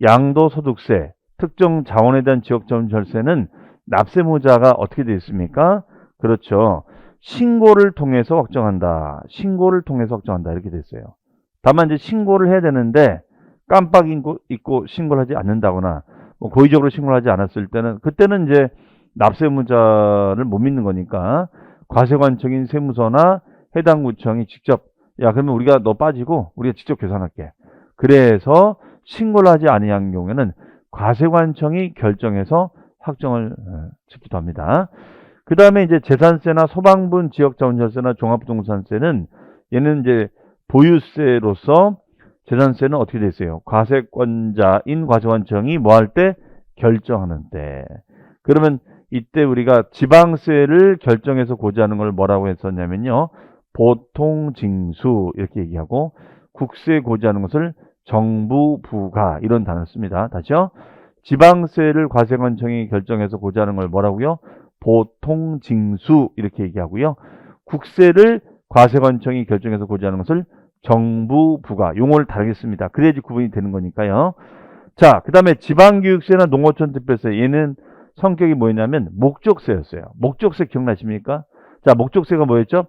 양도소득세, 특정 자원에 대한 지역자원절세는 납세무자가 어떻게 되어 있습니까? 그렇죠. 신고를 통해서 확정한다. 신고를 통해서 확정한다. 이렇게 됐어요. 다만 이제 신고를 해야 되는데 깜빡 잊고 신고를 하지 않는다거나 뭐 고의적으로 신고를 하지 않았을 때는 그때는 이제 납세무자를 못 믿는 거니까 과세관청인 세무서나 해당 구청이 직접 야 그러면 우리가 너 빠지고 우리가 직접 계산할게. 그래서 신고를 하지 아니한 경우에는 과세관청이 결정해서 확정을 짓기도 합니다. 그 다음에 이제 재산세나 소방분 지역자원절세나 종합부동산세는 얘는 이제 보유세로서 재산세는 어떻게 되어 있어요? 과세권자인 과세관청이 뭐 할 때? 결정하는 때. 그러면 이때 우리가 지방세를 결정해서 고지하는 걸 뭐라고 했었냐면요. 보통징수 이렇게 얘기하고 국세 고지하는 것을 정부 부과 이런 단어를 씁니다. 다시요. 지방세를 과세관청이 결정해서 고지하는 걸 뭐라고요? 보통징수 이렇게 얘기하고요. 국세를 과세관청이 결정해서 고지하는 것을 정부 부과 용어를 다르게 씁니다. 그래야지 구분이 되는 거니까요. 자, 그 다음에 지방교육세나 농어촌 특별세 얘는 성격이 뭐였냐면 목적세였어요. 목적세 기억나십니까? 자, 목적세가 뭐였죠?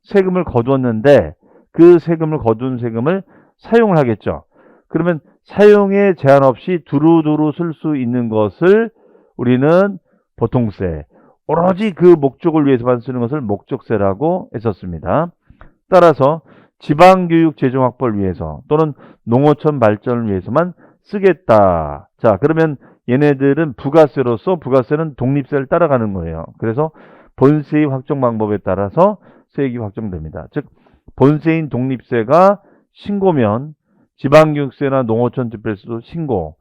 세금을 거두었는데 그 세금을 거둔 세금을 사용을 하겠죠. 그러면 사용에 제한 없이 두루두루 쓸 수 있는 것을 우리는 보통세, 오로지 그 목적을 위해서만 쓰는 것을 목적세라고 했었습니다. 따라서 지방교육 재정 확보를 위해서 또는 농어촌 발전을 위해서만 쓰겠다. 자, 그러면 얘네들은 부가세로서 부가세는 독립세를 따라가는 거예요. 그래서 본세의 확정 방법에 따라서 세액이 확정됩니다. 즉 본세인 독립세가 신고면 지방교육세나 농어촌 특별세도 신고,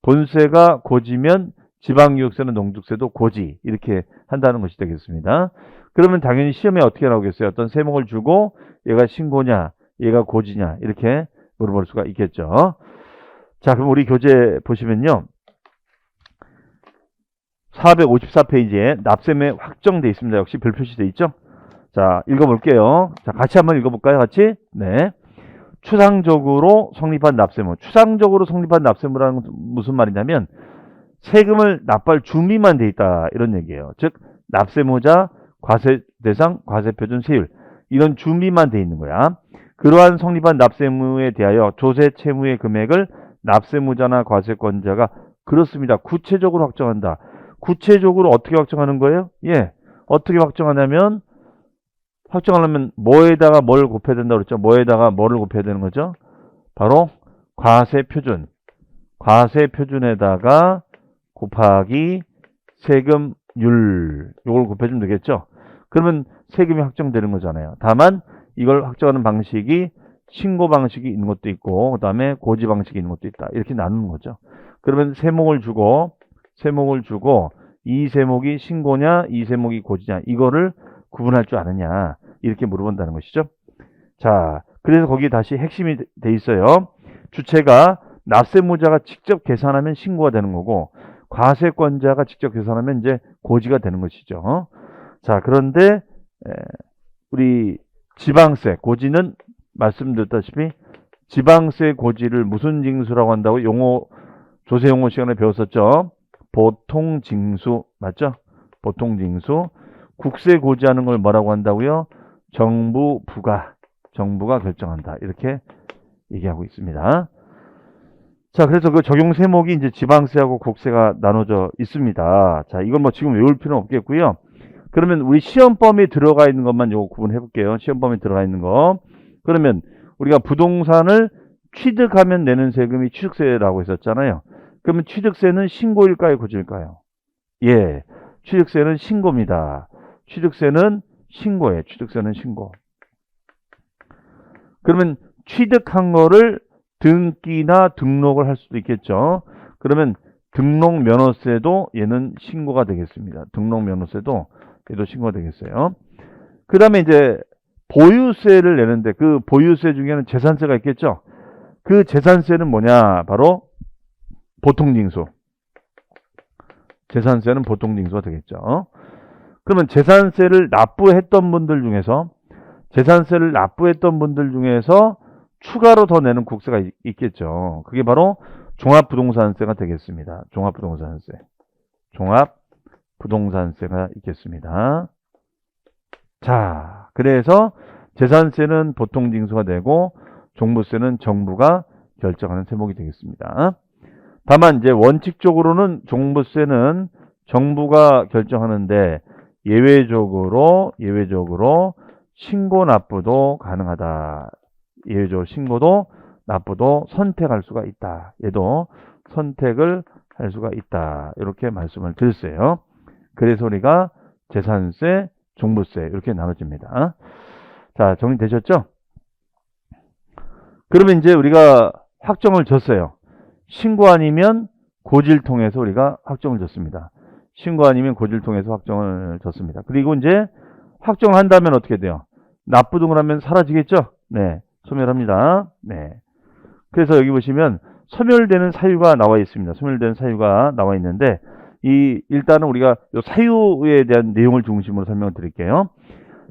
본세가 고지면 지방교육세나 농특세도 고지 이렇게 한다는 것이 되겠습니다. 그러면 당연히 시험에 어떻게 나오겠어요? 어떤 세목을 주고 얘가 신고냐, 얘가 고지냐 이렇게 물어볼 수가 있겠죠. 자, 그럼 우리 교재 보시면요. 454페이지에 납세매 확정되어 있습니다. 역시 별 표시되어 있죠? 자, 읽어볼게요. 자, 같이 한번 읽어볼까요? 같이? 네. 추상적으로 성립한 납세무. 추상적으로 성립한 납세무라는 것은 무슨 말이냐면 세금을 납부할 준비만 돼 있다 이런 얘기예요. 즉 납세무자, 과세 대상, 과세 표준, 세율 이런 준비만 돼 있는 거야. 그러한 성립한 납세무에 대하여 조세 채무의 금액을 납세무자나 과세권자가 그렇습니다. 구체적으로 확정한다. 구체적으로 어떻게 확정하는 거예요? 예, 어떻게 확정하냐면 확정하려면 뭐에다가 뭘 곱해야 된다고 그랬죠? 뭐에다가 뭐를 곱해야 되는 거죠? 바로 과세 표준. 과세 표준에다가 곱하기 세금률. 요걸 곱해주면 되겠죠? 그러면 세금이 확정되는 거잖아요. 다만 이걸 확정하는 방식이 신고 방식이 있는 것도 있고 그 다음에 고지 방식이 있는 것도 있다. 이렇게 나누는 거죠. 그러면 세목을 주고 이 세목이 신고냐 이 세목이 고지냐 이거를 구분할 줄 아느냐 이렇게 물어본다는 것이죠. 자, 그래서 거기 다시 핵심이 돼 있어요. 주체가 납세무자가 직접 계산하면 신고가 되는 거고 과세권자가 직접 계산하면 이제 고지가 되는 것이죠. 자, 그런데 우리 지방세 고지는 말씀드렸다시피 지방세 고지를 무슨 징수라고 한다고 용어 조세 용어 시간에 배웠었죠. 보통징수 맞죠? 보통징수. 국세 고지하는 걸 뭐라고 한다고요? 정부가 결정한다. 이렇게 얘기하고 있습니다. 자, 그래서 그 적용 세목이 이제 지방세하고 국세가 나눠져 있습니다. 자, 이건 뭐 지금 외울 필요는 없겠고요. 그러면 우리 시험범위에 들어가 있는 것만 요거 구분해 볼게요. 시험범위에 들어가 있는 거. 그러면 우리가 부동산을 취득하면 내는 세금이 취득세라고 했었잖아요. 그러면 취득세는 신고일까요, 고지일까요? 예, 취득세는 신고입니다. 취득세는 신고예요. 취득세는 신고. 그러면 취득한 거를 등기나 등록을 할 수도 있겠죠. 그러면 등록면허세도 얘는 신고가 되겠습니다. 등록면허세도 얘도 신고가 되겠어요. 그 다음에 이제 보유세를 내는데 그 보유세 중에는 재산세가 있겠죠. 그 재산세는 뭐냐? 바로 보통징수. 재산세는 보통징수가 되겠죠. 그러면 재산세를 납부했던 분들 중에서 추가로 더 내는 국세가 있겠죠. 그게 바로 종합부동산세가 되겠습니다. 종합부동산세가 있겠습니다. 자, 그래서 재산세는 보통징수가 되고 종부세는 정부가 결정하는 세목이 되겠습니다. 다만 이제 원칙적으로는 종부세는 정부가 결정하는데 예외적으로 신고 납부도 가능하다. 예외적으로 신고도 납부도 선택할 수가 있다. 얘도 선택을 할 수가 있다. 이렇게 말씀을 드렸어요. 그래서 우리가 재산세, 종부세 이렇게 나눠집니다. 자, 정리되셨죠? 그러면 이제 우리가 확정을 줬어요. 신고 아니면 고지를 통해서 우리가 확정을 줬습니다. 신고 아니면 고지를 통해서 확정을 줬습니다. 그리고 이제 확정을 한다면 어떻게 돼요? 납부등을 하면 사라지겠죠? 네, 소멸합니다. 네. 그래서 여기 보시면 소멸되는 사유가 나와 있습니다. 소멸되는 사유가 나와 있는데 일단은 우리가 이 사유에 대한 내용을 중심으로 설명을 드릴게요.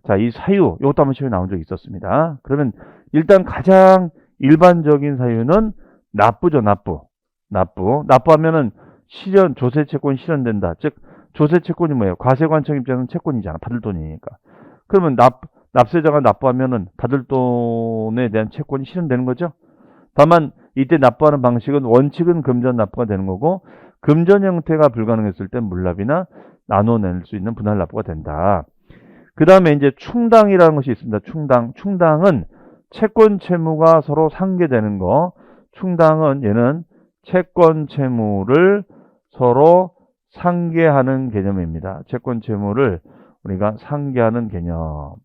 자, 이 사유, 이것도 한번 시험에 나온 적이 있었습니다. 그러면 일단 가장 일반적인 사유는 납부죠, 납부. 납부하면은 조세채권 실현된다. 즉, 조세채권이 뭐예요? 과세관청 입장에서는 채권이잖아. 받을 돈이니까. 그러면 납세자가 납부하면은 받을 돈에 대한 채권이 실현되는 거죠. 다만 이때 납부하는 방식은 원칙은 금전 납부가 되는 거고 금전 형태가 불가능했을 땐 물납이나 나눠낼 수 있는 분할 납부가 된다. 그 다음에 이제 충당이라는 것이 있습니다. 충당은 채권 채무가 서로 상계되는 거. 충당은 얘는 채권 채무를 서로 상계하는 개념입니다. 채권 채무를 우리가 상계하는 개념.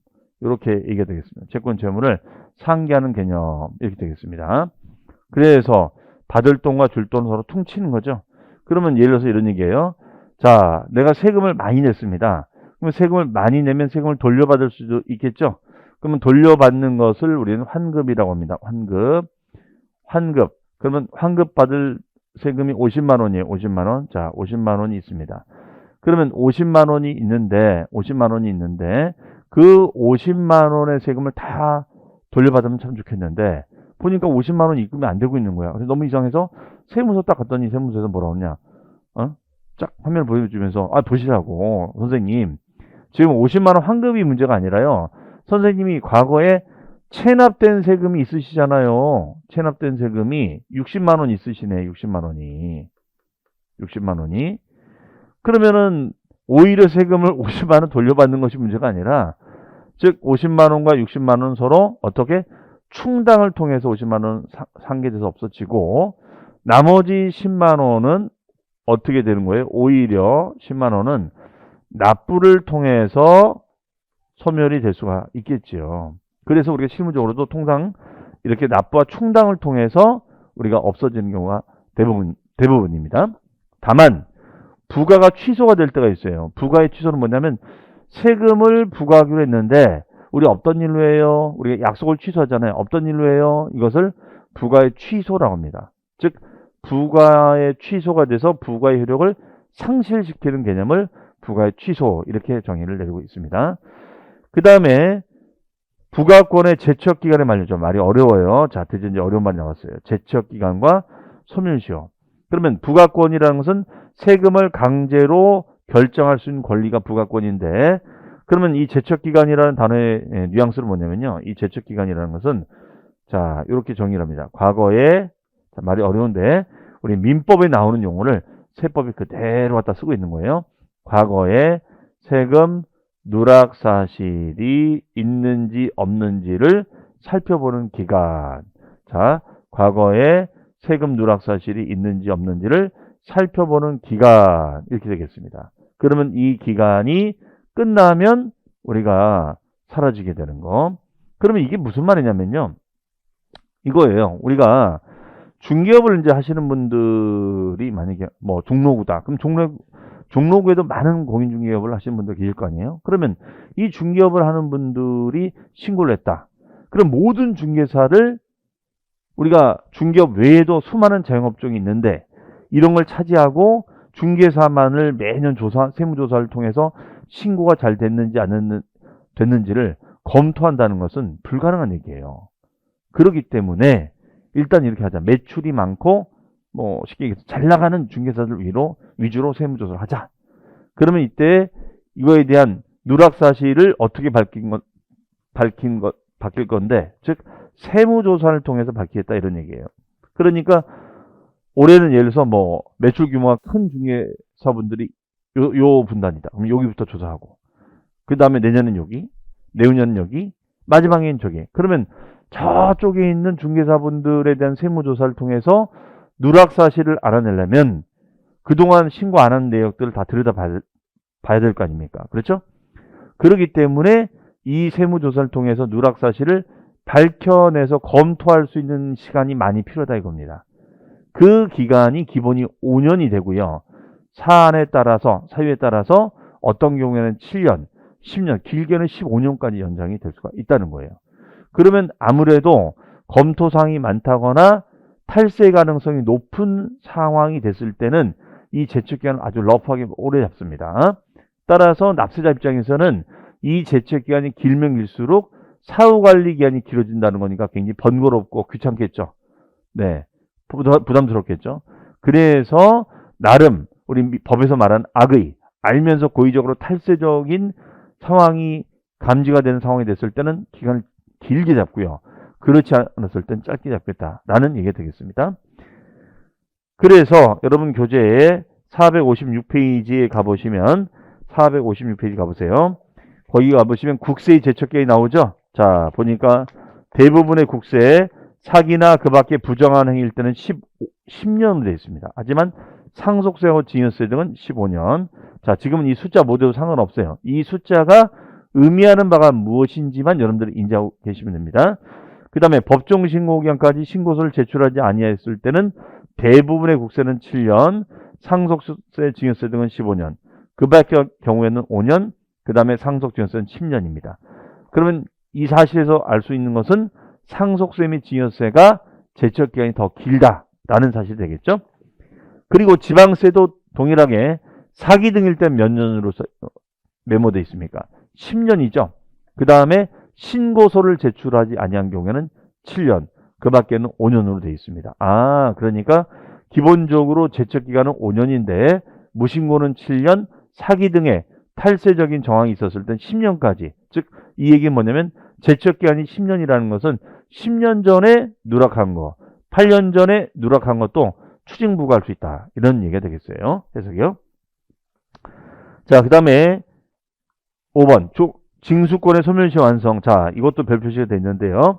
이렇게 얘기가 되겠습니다. 채권 채무를 상계하는 개념. 이렇게 되겠습니다. 그래서 받을 돈과 줄 돈을 서로 퉁치는 거죠. 그러면 예를 들어서 이런 얘기예요. 자, 내가 세금을 많이 냈습니다. 그러면 세금을 많이 내면 세금을 돌려받을 수도 있겠죠. 그러면 돌려받는 것을 우리는 환급이라고 합니다. 환급. 그러면 환급 받을 세금이 50만 원이에요. 50만 원. 자, 50만 원이 있습니다. 그러면 50만 원이 있는데 그 50만 원의 세금을 다 돌려받으면 참 좋겠는데 보니까 50만 원 입금이 안 되고 있는 거야. 그래서 너무 이상해서 세무서 딱 갔더니 세무서에서 뭐라 그러냐. 쫙 화면을 보여주면서 보시라고. 선생님. 지금 50만 원 환급이 문제가 아니라요. 선생님이 과거에 체납된 세금이 있으시잖아요. 체납된 세금이 60만 원 있으시네. 60만 원이. 그러면은 오히려 세금을 50만 원 돌려받는 것이 문제가 아니라 즉 50만 원과 60만 원 서로 어떻게 충당을 통해서 50만 원 상계돼서 없어지고 나머지 10만 원은 어떻게 되는 거예요? 오히려 10만 원은 납부를 통해서 소멸이 될 수가 있겠지요. 그래서 우리가 실무적으로도 통상 이렇게 납부와 충당을 통해서 우리가 없어지는 경우가 대부분입니다. 다만 부과가 취소가 될 때가 있어요. 부과의 취소는 뭐냐면 세금을 부과하기로 했는데 우리 없던 일로 해요. 우리가 약속을 취소하잖아요. 없던 일로 해요. 이것을 부과의 취소라고 합니다. 즉 부과의 취소가 돼서 부과의 효력을 상실시키는 개념을 부과의 취소 이렇게 정의를 내리고 있습니다. 그 다음에 부가권의 제척기간에 말이죠. 말이 어려워요. 자, 드디어 이제 어려운 말이 나왔어요. 제척기간과 소멸시효. 그러면 부가권이라는 것은 세금을 강제로 결정할 수 있는 권리가 부가권인데, 그러면 이 제척기간이라는 단어의 뉘앙스는 뭐냐면요. 이 제척기간이라는 것은, 자, 이렇게 정의를 합니다. 과거에, 자, 말이 어려운데, 우리 민법에 나오는 용어를 세법이 그대로 갖다 쓰고 있는 거예요. 과거에 세금 누락 사실이 있는지 없는지를 살펴보는 기간. 자, 과거에 세금 누락 사실이 있는지 없는지를 살펴보는 기간. 이렇게 되겠습니다. 그러면 이 기간이 끝나면 우리가 사라지게 되는 거. 그러면 이게 무슨 말이냐면요. 이거예요. 우리가 중개업을 이제 하시는 분들이 만약에 뭐 종로구다. 그럼 종로구에도 많은 공인중개업을 하시는 분들 계실 거 아니에요? 그러면 이 중개업을 하는 분들이 신고를 했다. 그럼 모든 중개사를 우리가 중개업 외에도 수많은 자영업종이 있는데 이런 걸 차지하고 중개사만을 매년 세무조사를 통해서 신고가 잘 됐는지를 검토한다는 것은 불가능한 얘기예요. 그렇기 때문에 일단 이렇게 하자. 매출이 많고 뭐 쉽게 얘기해서 잘 나가는 중개사들 위주로 세무조사를 하자. 그러면 이때 이거에 대한 누락 사실을 어떻게 밝힐 건데, 즉 세무조사를 통해서 밝히겠다 이런 얘기예요. 그러니까 올해는 예를 들어서 뭐 매출 규모가 큰 중개사분들이 요 분단이다. 그럼 여기부터 조사하고, 그 다음에 내년은 여기, 내후년은 여기, 마지막엔 저기. 그러면 저쪽에 있는 중개사분들에 대한 세무조사를 통해서 누락 사실을 알아내려면 그동안 신고 안 한 내역들을 다 들여다봐야 될 거 아닙니까? 그렇죠? 그렇기 때문에 이 세무조사를 통해서 누락 사실을 밝혀내서 검토할 수 있는 시간이 많이 필요하다 이겁니다. 그 기간이 기본이 5년이 되고요. 사유에 따라서 어떤 경우에는 7년, 10년, 길게는 15년까지 연장이 될 수가 있다는 거예요. 그러면 아무래도 검토사항이 많다거나 탈세 가능성이 높은 상황이 됐을 때는 이 제척기간을 아주 러프하게 오래 잡습니다. 따라서 납세자 입장에서는 이 제척기간이 길면 길수록 사후관리 기간이 길어진다는 거니까 굉장히 번거롭고 귀찮겠죠. 네, 부담스럽겠죠. 그래서 나름 우리 법에서 말하는 악의, 알면서 고의적으로 탈세적인 상황이 감지가 되는 상황이 됐을 때는 기간을 길게 잡고요. 그렇지 않았을 땐 짧게 잡겠다라는 얘기가 되겠습니다. 그래서 여러분 교재에 456페이지에 가보시면 456페이지 가보세요. 거기 가보시면 국세의 제척기간이 나오죠. 자, 보니까 대부분의 국세에 사기나 그 밖에 부정한 행위일 때는 10년으로 되어 있습니다. 하지만 상속세와 증여세 등은 15년. 자, 지금은 이 숫자 모두 상관없어요. 이 숫자가 의미하는 바가 무엇인지만 여러분들이 인지하고 계시면 됩니다. 그 다음에 법정신고기간까지 신고서를 제출하지 아니했을 때는 대부분의 국세는 7년, 상속세, 증여세 등은 15년, 그 밖의 경우에는 5년, 그 다음에 상속증여세는 10년입니다. 그러면 이 사실에서 알 수 있는 것은 상속세 및 증여세가 제척기간이 더 길다라는 사실이 되겠죠. 그리고 지방세도 동일하게 사기 등일 때 몇 년으로 메모되어 있습니까? 10년이죠. 그 다음에 신고서를 제출하지 아니한 경우에는 7년, 그 밖에는 5년으로 되어 있습니다. 아, 그러니까 기본적으로 제척기간은 5년인데 무신고는 7년, 사기 등의 탈세적인 정황이 있었을 땐 10년까지. 즉, 이 얘기는 뭐냐면 제척기간이 10년이라는 것은 10년 전에 누락한 거, 8년 전에 누락한 것도 추징부과할 수 있다. 이런 얘기가 되겠어요. 해석이요. 자, 그 다음에 5번 징수권의 소멸시 완성. 자, 이것도 별 표시가 되어 있는데요.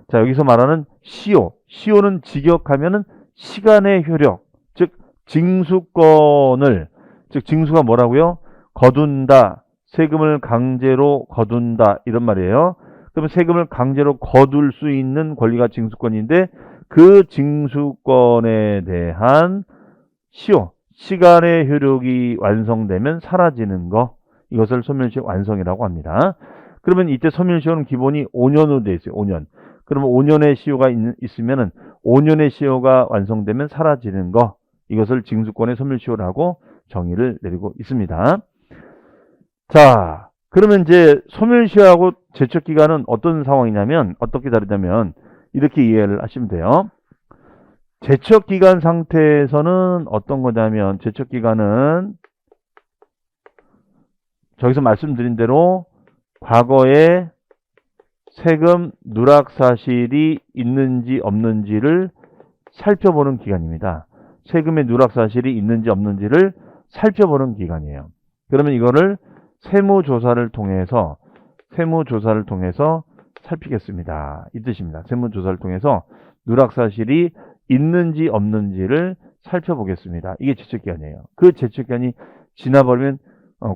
자, 여기서 말하는 시효. 시효는 직역하면은 시간의 효력. 즉 징수권을, 즉 징수가 뭐라고요? 거둔다. 세금을 강제로 거둔다. 이런 말이에요. 그러면 세금을 강제로 거둘 수 있는 권리가 징수권인데 그 징수권에 대한 시효, 시간의 효력이 완성되면 사라지는 거. 이것을 소멸시 완성이라고 합니다. 그러면 이때 소멸시효는 기본이 5년으로 되어 있어요. 5년. 그러면 5년의 시효가 있으면은 5년의 시효가 완성되면 사라지는 거. 이것을 징수권의 소멸시효라고 정의를 내리고 있습니다. 자, 그러면 이제 소멸시효하고 제척기간은 어떤 상황이냐면, 어떻게 다르냐면, 이렇게 이해를 하시면 돼요. 제척기간 상태에서는 어떤 거냐면, 제척기간은 저기서 말씀드린 대로 과거에 세금 누락 사실이 있는지 없는지를 살펴보는 기간입니다. 세금의 누락 사실이 있는지 없는지를 살펴보는 기간이에요. 그러면 이거를 세무조사를 통해서 살피겠습니다. 이 뜻입니다. 세무조사를 통해서 누락 사실이 있는지 없는지를 살펴보겠습니다. 이게 제척기간이에요. 그 제척기간이 지나버리면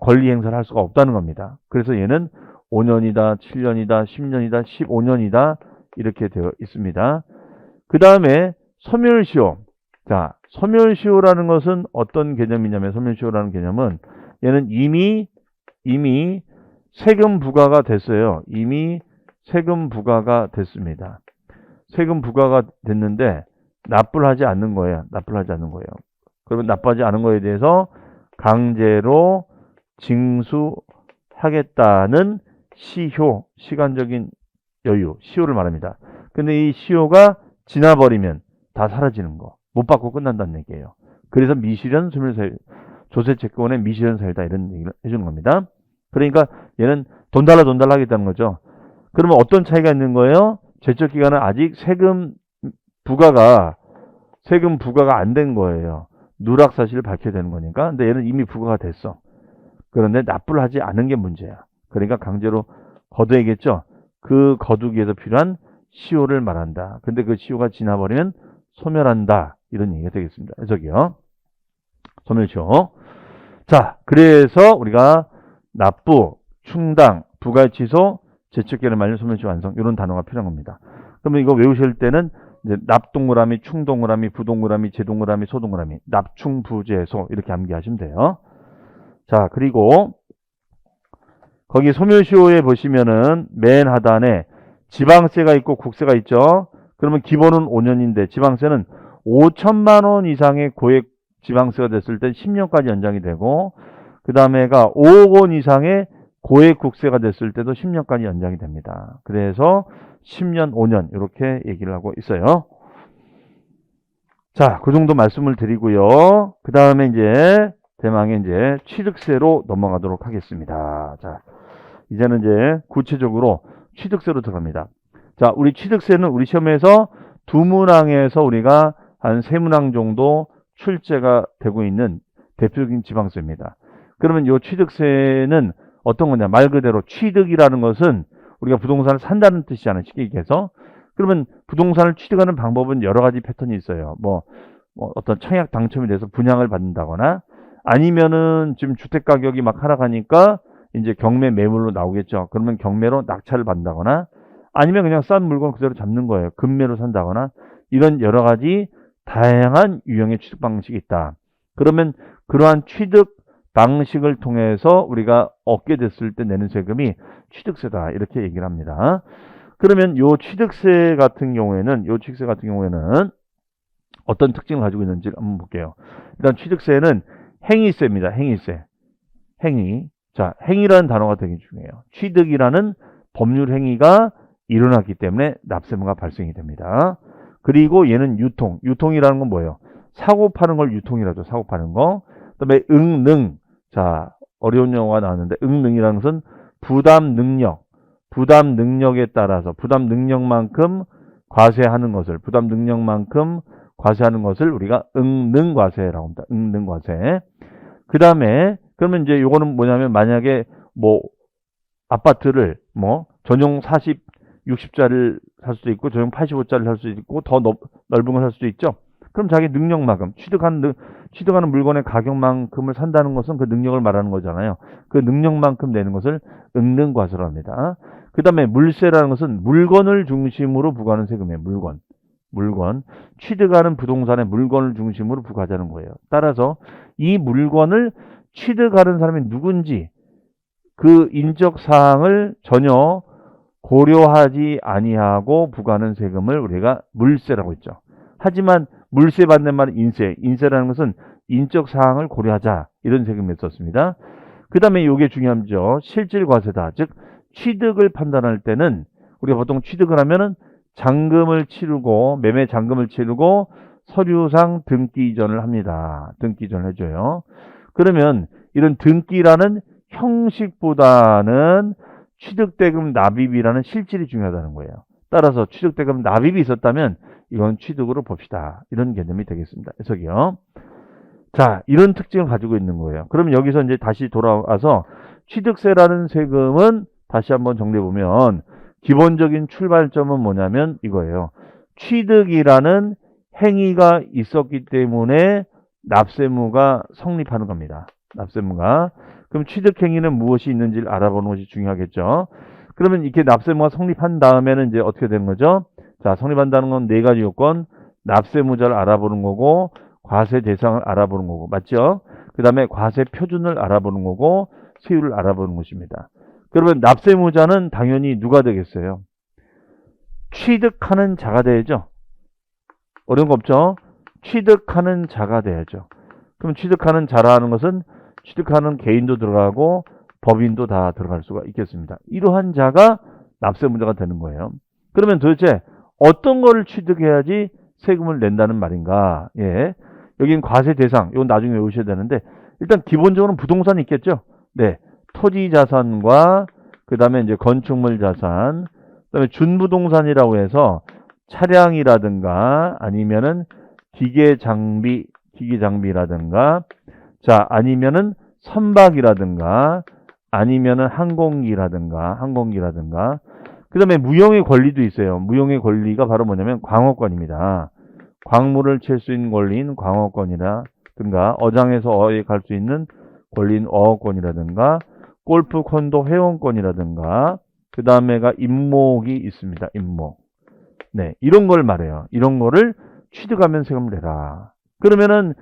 권리 행사를 할 수가 없다는 겁니다. 그래서 얘는 5년이다, 7년이다, 10년이다, 15년이다 이렇게 되어 있습니다. 그 다음에 소멸시효. 자, 소멸시효라는 것은 어떤 개념이냐면, 소멸시효라는 개념은 얘는 이미 세금 부과가 됐어요. 이미 세금 부과가 됐습니다. 세금 부과가 됐는데 납부를 하지 않는 거예요. 그러면 납부하지 않은 거에 대해서 강제로 징수하겠다는 시효, 시간적인 여유, 시효를 말합니다. 근데 이 시효가 지나버리면 다 사라지는 거. 못 받고 끝난다는 얘기예요. 그래서 미실현 소멸사유, 조세채권의 미실현 사유다 이런 얘기를 해주는 겁니다. 그러니까 얘는 돈 달라 하겠다는 거죠. 그러면 어떤 차이가 있는 거예요? 제척기간은 아직 세금 부과가 안 된 거예요. 누락 사실을 밝혀야 되는 거니까. 근데 얘는 이미 부과가 됐어. 그런데 납부를 하지 않은 게 문제야. 그러니까 강제로 거둬야겠죠. 그 거두기 위해서 필요한 시효를 말한다. 근데 그 시효가 지나버리면 소멸한다. 이런 얘기가 되겠습니다. 해석이요. 소멸시효. 자, 그래서 우리가 납부, 충당, 부가 취소, 제척기간을 말려 소멸시효 완성 이런 단어가 필요한 겁니다. 그러면 이거 외우실 때는 이제 납동그라미, 충동그라미, 부동그라미, 제동그라미, 소동그라미, 납충부제소 이렇게 암기하시면 돼요. 자, 그리고 거기 소멸시효에 보시면은 맨 하단에 지방세가 있고 국세가 있죠. 그러면 기본은 5년인데 지방세는 5천만 원 이상의 고액 지방세가 됐을 때 10년까지 연장이 되고, 그 다음에가 5억 원 이상의 고액 국세가 됐을 때도 10년까지 연장이 됩니다. 그래서 10년, 5년 이렇게 얘기를 하고 있어요. 자, 그 정도 말씀을 드리고요. 그 다음에 이제 대망의 이제 취득세로 넘어가도록 하겠습니다. 자, 이제는 이제 구체적으로 취득세로 들어갑니다. 자, 우리 취득세는 우리 시험에서 두 문항에서 우리가 한 세 문항 정도 출제가 되고 있는 대표적인 지방세입니다. 그러면 이 취득세는 어떤 거냐? 말 그대로 취득이라는 것은 우리가 부동산을 산다는 뜻이잖아요. 쉽게 얘기해서. 그러면 부동산을 취득하는 방법은 여러 가지 패턴이 있어요. 뭐 어떤 청약 당첨이 돼서 분양을 받는다거나, 아니면은 지금 주택 가격이 막 하락하니까 이제 경매 매물로 나오겠죠. 그러면 경매로 낙찰을 받는다거나, 아니면 그냥 싼 물건 그대로 잡는 거예요. 금매로 산다거나, 이런 여러 가지 다양한 유형의 취득 방식이 있다. 그러면 그러한 취득 방식을 통해서 우리가 얻게 됐을 때 내는 세금이 취득세다 이렇게 얘기를 합니다. 그러면 이 취득세 같은 경우에는 어떤 특징을 가지고 있는지 한번 볼게요. 일단 취득세는 행위세입니다. 행위세. 행위. 자, 행위라는 단어가 되게 중요해요. 취득이라는 법률 행위가 일어났기 때문에 납세무가 발생이 됩니다. 그리고 얘는 유통. 유통이라는 건 뭐예요? 사고 파는 걸 유통이라죠. 사고 파는 거. 그다음에 응능. 자, 어려운 용어가 나왔는데 응능이라는 것은 부담 능력. 부담 능력에 따라서 부담 능력만큼 과세하는 것을 우리가 응능과세라고 합니다. 응능과세. 그 다음에 그러면 이제 요거는 뭐냐면, 만약에 뭐 아파트를 뭐 전용 40, 60짜리를 살 수도 있고 전용 85짜리를 살 수도 있고 더 넓은 걸 살 수도 있죠. 그럼 자기 능력만큼 취득하는 물건의 가격만큼을 산다는 것은 그 능력을 말하는 거잖아요. 그 능력만큼 내는 것을 응능과세로 합니다. 그 다음에 물세라는 것은 물건을 중심으로 부과하는 세금이에요. 물건. 취득하는 부동산의 물건을 중심으로 부과하자는 거예요. 따라서 이 물건을 취득하는 사람이 누군지 그 인적 사항을 전혀 고려하지 아니하고 부과하는 세금을 우리가 물세라고 했죠. 하지만 물세 받는 말은 인세. 인세라는 것은 인적 사항을 고려하자 이런 세금이 있었습니다. 그 다음에 이게 중요하죠. 실질과세다. 즉 취득을 판단할 때는 우리가 보통 취득을 하면은 잔금을 치르고 매매 잔금을 치르고 서류상 등기 이전을 합니다. 등기 이전을 해줘요. 그러면 이런 등기라는 형식보다는 취득대금 납입이라는 실질이 중요하다는 거예요. 따라서 취득대금 납입이 있었다면 이건 취득으로 봅시다. 이런 개념이 되겠습니다. 해석이요. 자, 이런 특징을 가지고 있는 거예요. 그럼 여기서 이제 다시 돌아와서 취득세라는 세금은 다시 한번 정리해보면 기본적인 출발점은 뭐냐면 이거예요. 취득이라는 행위가 있었기 때문에 납세무가 성립하는 겁니다. 납세무가. 그럼 취득행위는 무엇이 있는지를 알아보는 것이 중요하겠죠. 그러면 이렇게 납세무가 성립한 다음에는 이제 어떻게 되는 거죠? 자, 성립한다는 건 네 가지 요건, 납세무자를 알아보는 거고, 과세 대상을 알아보는 거고, 맞죠? 그 다음에 과세 표준을 알아보는 거고, 세율을 알아보는 것입니다. 그러면 납세무자는 당연히 누가 되겠어요? 취득하는 자가 돼야죠. 어려운 거 없죠? 취득하는 자가 돼야죠. 그럼 취득하는 자라는 것은 취득하는 개인도 들어가고 법인도 다 들어갈 수가 있겠습니다. 이러한 자가 납세무자가 되는 거예요. 그러면 도대체 어떤 거를 취득해야지 세금을 낸다는 말인가? 예. 여긴 과세 대상, 이건 나중에 외우셔야 되는데 일단 기본적으로는 부동산이 있겠죠. 네. 토지 자산과 그 다음에 이제 건축물 자산, 그 다음에 준부동산이라고 해서 차량이라든가 아니면은 기계 장비라든가 자, 아니면은 선박이라든가 아니면은 항공기라든가 그 다음에 무형의 권리도 있어요. 무형의 권리가 바로 뭐냐면 광어권입니다. 광물을 칠 수 있는 권리인 광어권이라든가 어장에서 어에 갈 수 있는 권리인 어어권이라든가 골프 콘도 회원권이라든가 그 다음에가 임목이 있습니다. 임목. 네, 이런 걸 말해요. 이런 거를 취득하면 세금을 내라. 그러면은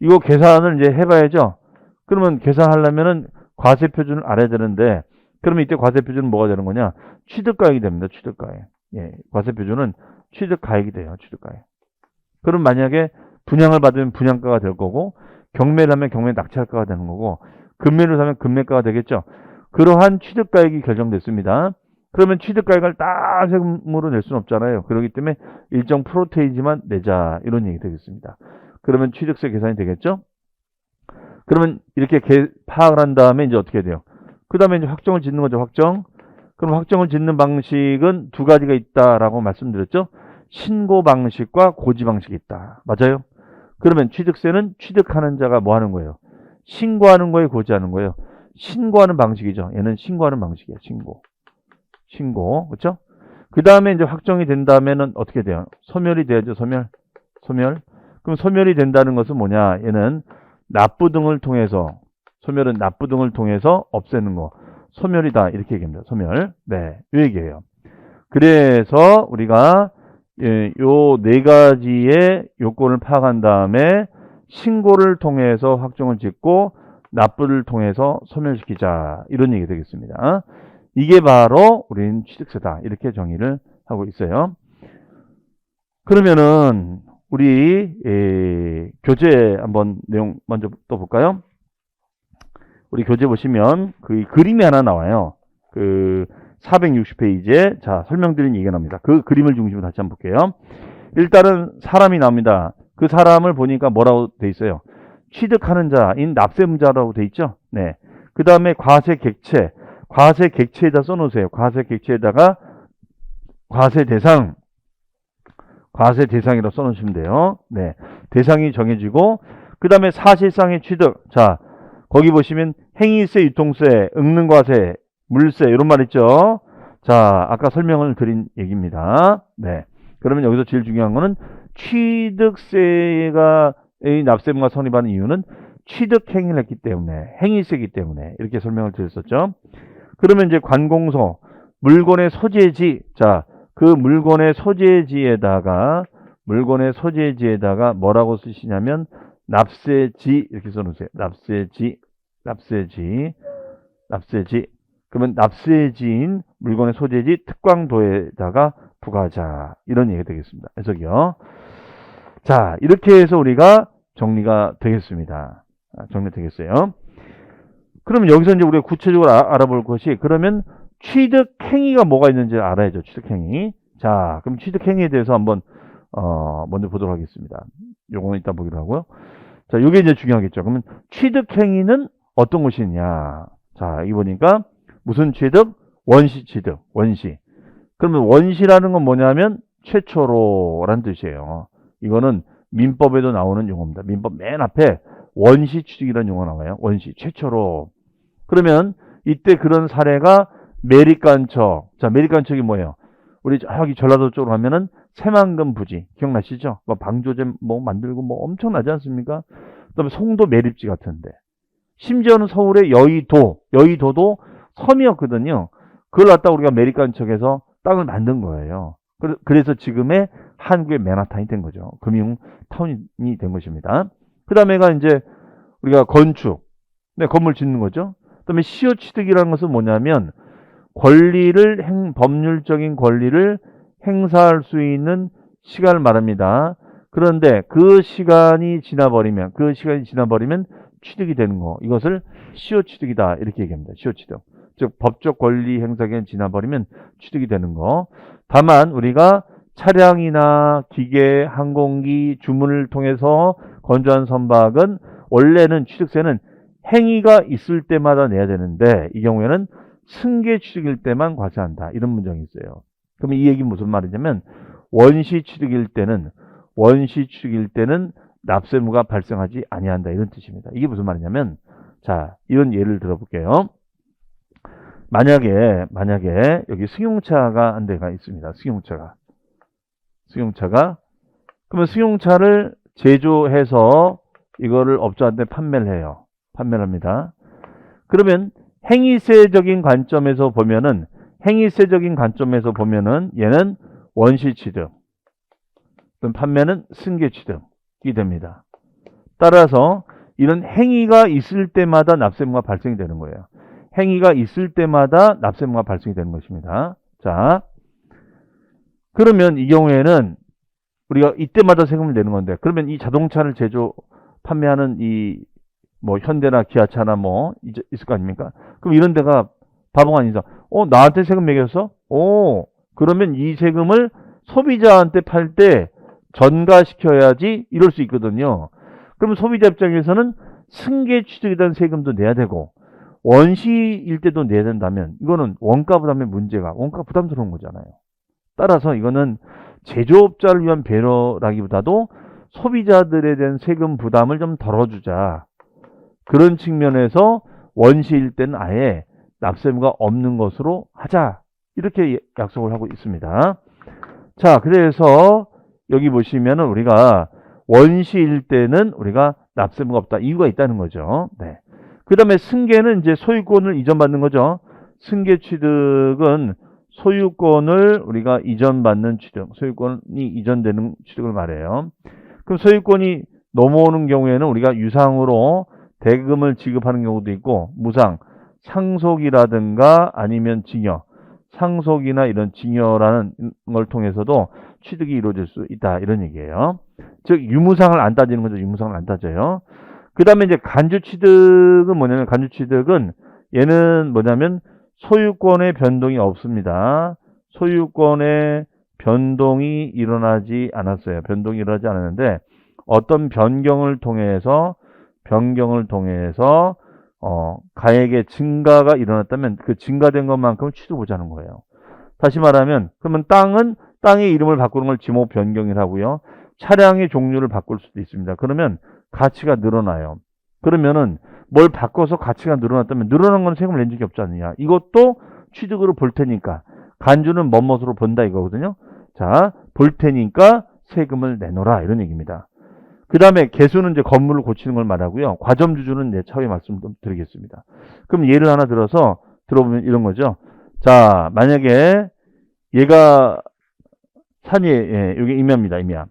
이거 계산을 이제 해봐야죠. 그러면 계산하려면은 과세 표준을 알아야 되는데, 그러면 이때 과세 표준은 뭐가 되는 거냐? 취득가액이 됩니다. 취득가액. 예, 과세 표준은 취득가액이 돼요. 취득가액. 그럼 만약에 분양을 받으면 분양가가 될 거고, 경매를 하면 경매 낙찰가가 되는 거고, 금매를 사면 금매가가 되겠죠. 그러한 취득가액이 결정됐습니다. 그러면 취득가액을 다 세금으로 낼 수는 없잖아요. 그렇기 때문에 일정 프로테이지만 내자 이런 얘기 되겠습니다. 그러면 취득세 계산이 되겠죠? 그러면 이렇게 파악을 한 다음에 이제 어떻게 돼요? 그 다음에 이제 확정을 짓는 거죠. 확정. 그럼 확정을 짓는 방식은 두 가지가 있다라고 말씀드렸죠. 신고 방식과 고지 방식이 있다. 맞아요? 그러면 취득세는 취득하는 자가 뭐 하는 거예요? 신고하는 거예요? 고지하는 거예요? 신고하는 방식이죠. 얘는 신고하는 방식이에요. 신고. 그렇죠? 그 다음에 이제 확정이 된 다음에는 어떻게 돼요? 소멸이 돼야죠. 소멸. 그럼 소멸이 된다는 것은 뭐냐? 얘는 납부 등을 통해서, 소멸은 납부 등을 통해서 없애는 거. 소멸이다. 이렇게 얘기합니다. 소멸. 네. 이 얘기예요. 그래서 우리가 요 네 가지의 요건을 파악한 다음에 신고를 통해서 확정을 짓고 납부를 통해서 소멸시키자. 이런 얘기 되겠습니다. 이게 바로 우리는 취득세다. 이렇게 정의를 하고 있어요. 그러면은 우리 교재 한번 내용 먼저 또 볼까요? 우리 교재 보시면 그 그림이 하나 나와요. 그 460페이지에 자 설명드린 얘기가 나옵니다. 그 그림을 중심으로 다시 한번 볼게요. 일단은 사람이 나옵니다. 그 사람을 보니까 뭐라고 돼 있어요? 취득하는 자인 납세무자라고 돼 있죠. 네. 그 다음에 과세 객체에다 써놓으세요. 과세 객체에다가 과세 대상이라고 써놓으시면 돼요. 네. 대상이 정해지고, 그 다음에 사실상의 취득. 자, 거기 보시면 행위세, 유통세, 응능과세, 물세, 이런 말 있죠. 자, 아까 설명을 드린 얘기입니다. 네. 그러면 여기서 제일 중요한 거는 취득세가 납세무가 성립하는 이유는 취득 행위를 했기 때문에, 행위세이기 때문에 이렇게 설명을 드렸었죠. 그러면 이제 관공서, 물건의 소재지. 자, 그 물건의 소재지에다가 뭐라고 쓰시냐면 납세지 이렇게 써놓으세요. 납세지. 그러면 납세지인 물건의 소재지 특광도에다가 부과하자. 이런 얘기가 되겠습니다. 해석이요. 자, 이렇게 해서 우리가 정리가 되겠습니다. 정리되겠어요. 그러면 여기서 이제 우리가 구체적으로 알아볼 것이, 그러면 취득행위가 뭐가 있는지 알아야죠. 취득행위. 자, 그럼 취득행위에 대해서 한번 먼저 보도록 하겠습니다. 요거는 이따 보기로 하고요. 자, 요게 이제 중요하겠죠. 그러면 취득행위는 어떤 것이 있냐. 자, 여기 보니까 무슨 취득? 원시 취득. 원시. 그러면 원시라는 건 뭐냐면 최초로라는 뜻이에요. 이거는 민법에도 나오는 용어입니다. 민법 맨 앞에 원시 취득이라는 용어 나와요. 원시, 최초로. 그러면 이때 그런 사례가 매립간척. 자, 매립간척이 뭐예요? 우리 저기 전라도 쪽으로 가면은 새만금 부지 기억나시죠? 뭐 방조제 뭐 만들고 뭐 엄청나지 않습니까? 그다음에 송도 매립지 같은데, 심지어는 서울의 여의도도 섬이었거든요. 그걸 갖다 우리가 매립간척해서 땅을 만든 거예요. 그래서 지금의 한국의 맨하탄이 된 거죠. 금융타운이 된 것입니다. 그 다음에가 이제 우리가 건축, 네, 건물 짓는 거죠. 그 다음에 시효취득이라는 것은 뭐냐면 법률적인 권리를 행사할 수 있는 시간을 말합니다. 그런데 그 시간이 지나버리면 취득이 되는 거. 이것을 시효취득이다. 이렇게 얘기합니다. 시효취득. 즉, 법적 권리 행사 기간이 지나버리면 취득이 되는 거. 다만, 우리가 차량이나 기계, 항공기, 주문을 통해서 건조한 선박은 원래는 취득세는 행위가 있을 때마다 내야 되는데, 이 경우에는 승계 취득일 때만 과세한다. 이런 문장이 있어요. 그럼 이 얘기는 무슨 말이냐면, 원시 취득일 때는 납세무가 발생하지 아니한다. 이런 뜻입니다. 이게 무슨 말이냐면, 자, 이런 예를 들어볼게요. 만약에 여기 승용차가 한 대가 있습니다. 승용차가. 그러면 승용차를 제조해서 이거를 업자한테 판매를 합니다. 그러면 행위세적인 관점에서 보면은 얘는 원시 취득, 그럼 판매는 승계 취득이 됩니다. 따라서 이런 행위가 있을 때마다 납세무가 발생이 되는 거예요. 행위가 있을 때마다 납세무가 발생이 되는 것입니다. 자, 그러면 이 경우에는 우리가 이때마다 세금을 내는 건데, 그러면 이 자동차를 판매하는 이 뭐 현대나 기아차나 뭐 있을 거 아닙니까? 그럼 이런 데가 바보가 아니죠. 나한테 세금 매겼어? 그러면 이 세금을 소비자한테 팔 때 전가시켜야지, 이럴 수 있거든요. 그러면 소비자 입장에서는 승계 취득에 대한 세금도 내야 되고 원시일 때도 내야 된다면 이거는 원가 부담스러운 거잖아요. 따라서 이거는 제조업자를 위한 배려라기보다도 소비자들에 대한 세금 부담을 좀 덜어주자. 그런 측면에서 원시일 때는 아예 납세무가 없는 것으로 하자. 이렇게 약속을 하고 있습니다. 자, 그래서 여기 보시면은 우리가 원시일 때는 우리가 납세무가 없다. 이유가 있다는 거죠. 네. 그 다음에 승계는 이제 소유권을 이전받는 거죠. 승계 취득은 소유권을 우리가 이전받는 취득, 소유권이 이전되는 취득을 말해요. 그럼 소유권이 넘어오는 경우에는 우리가 유상으로 대금을 지급하는 경우도 있고, 무상, 상속이라든가 아니면 징여, 상속이나 이런 징여라는 걸 통해서도 취득이 이루어질 수 있다. 이런 얘기예요. 즉, 유무상을 안 따지는 거죠. 유무상을 안 따져요. 그 다음에 이제 간주취득은 뭐냐면, 얘는 뭐냐면, 소유권의 변동이 없습니다. 소유권의 변동이 일어나지 않았어요. 변동이 일어나지 않았는데, 어떤 변경을 통해서 가액의 증가가 일어났다면 그 증가된 것만큼 취득보자는 거예요. 다시 말하면, 그러면 땅의 이름을 바꾸는 걸 지목 변경이라고 하고요. 차량의 종류를 바꿀 수도 있습니다. 그러면 가치가 늘어나요. 그러면은 뭘 바꿔서 가치가 늘어났다면 늘어난 건 세금을 낸 적이 없지 않느냐. 이것도 취득으로 볼 테니까, 간주는 뭐뭇으로 본다 이거거든요. 자, 볼 테니까 세금을 내놓으라, 이런 얘기입니다. 그 다음에 개수는 이제 건물을 고치는 걸 말하고요. 과점주주는 이제 차후에 말씀 좀 드리겠습니다. 그럼 예를 하나 들어보면 이런 거죠. 자, 만약에 얘가 여기 임야입니다. 임야.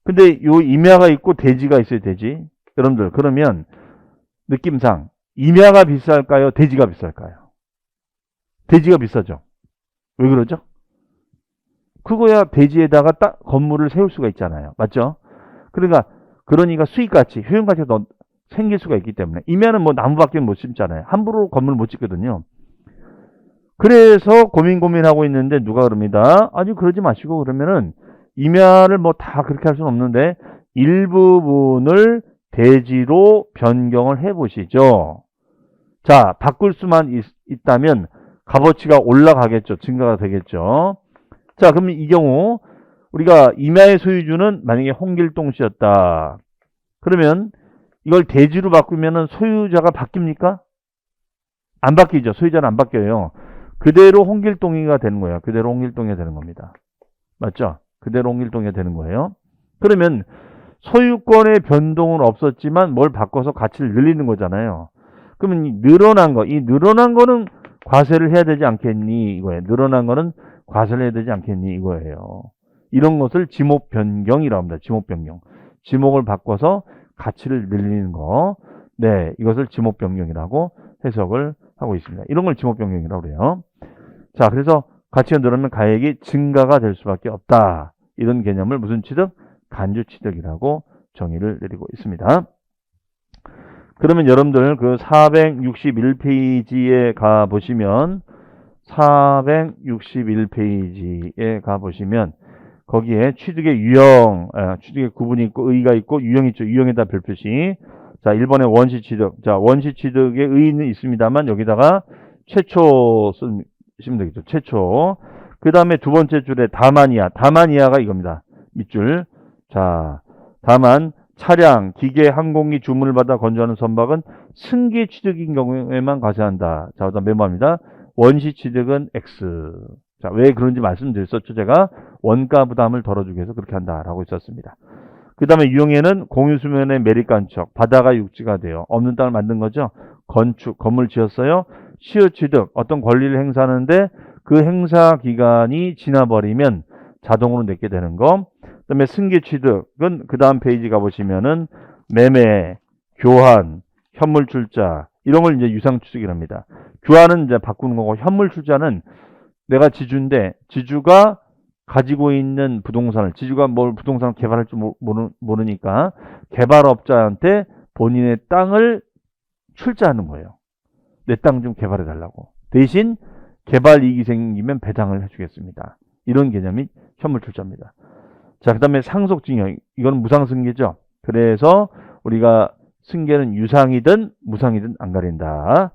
근데 요 임야가 있고 대지가 있어요. 대지. 여러분들, 그러면 느낌상 임야가 비쌀까요? 대지가 비쌀까요? 대지가 비싸죠. 왜 그러죠? 그거야 대지에다가 딱 건물을 세울 수가 있잖아요. 맞죠? 그러니까 수익가치, 효용가치가 더 생길 수가 있기 때문에. 임야는 뭐 나무밖에 못 심잖아요. 함부로 건물 못 짓거든요. 그래서 고민하고 있는데 누가 그럽니다. 아니 그러지 마시고 그러면은 임야를 뭐 다 그렇게 할 수는 없는데 일부분을 대지로 변경을 해 보시죠. 자, 바꿀 수만 있다면 값어치가 올라가겠죠. 증가가 되겠죠. 자, 그럼 이 경우 우리가 임야의 소유주는 만약에 홍길동 씨였다. 그러면 이걸 대지로 바꾸면은 소유자가 바뀝니까? 안 바뀌죠. 소유자는 안 바뀌어요. 그대로 홍길동이가 되는 거예요. 그대로 홍길동이가 되는 겁니다. 맞죠? 그대로 홍길동이가 되는 거예요. 그러면 소유권의 변동은 없었지만 뭘 바꿔서 가치를 늘리는 거잖아요. 그러면 이 늘어난 거는 과세를 해야 되지 않겠니? 이거예요. 늘어난 거는 과세를 해야 되지 않겠니? 이거예요. 이런 것을 지목 변경이라고 합니다. 지목 변경. 지목을 바꿔서 가치를 늘리는 거. 네, 이것을 지목 변경이라고 해석을 하고 있습니다. 이런 걸 지목 변경이라고 그래요. 자, 그래서 가치가 늘어나면 가액이 증가가 될 수밖에 없다. 이런 개념을 무슨 취득? 간주 취득이라고 정의를 내리고 있습니다. 그러면 여러분들 그 461페이지에 가 보시면 461페이지에 가 보시면 거기에 취득의 유형, 취득의 구분이 있고 의의가 있고 유형이 있죠. 유형에다 별표시. 자, 1번에 원시 취득. 자, 원시 취득의 의의는 있습니다만 여기다가 최초 쓰시면 되겠죠. 최초. 그 다음에 두 번째 줄에 다만이하. 다만이하가 이겁니다. 밑줄. 자, 다만 차량, 기계, 항공기 주문을 받아 건조하는 선박은 승계 취득인 경우에만 과세한다. 자, 그다음 메모합니다. 원시 취득은 X. 자, 왜 그런지 말씀드렸었죠. 제가 원가 부담을 덜어주기 위해서 그렇게 한다라고 있었습니다. 그 다음에 유형에는 공유수면의 매립 간척, 바다가 육지가 돼요. 없는 땅을 만든 거죠. 건축, 건물 지었어요. 시효 취득, 어떤 권리를 행사하는데 그 행사 기간이 지나버리면 자동으로 내게 되는 거. 그 다음에 승계 취득은 그 다음 페이지 가보시면은 매매, 교환, 현물 출자, 이런 걸 이제 유상 취득이랍니다. 교환은 이제 바꾸는 거고, 현물 출자는 내가 지주인데, 지주가 가지고 있는 부동산을, 지주가 뭘 부동산을 개발할 줄 모르니까 개발업자한테 본인의 땅을 출자하는 거예요. 내 땅 좀 개발해 달라고. 대신 개발 이익이 생기면 배당을 해주겠습니다. 이런 개념이 현물 출자입니다. 자, 그 다음에 상속증여. 이건 무상승계죠. 그래서 우리가 승계는 유상이든 무상이든 안 가린다.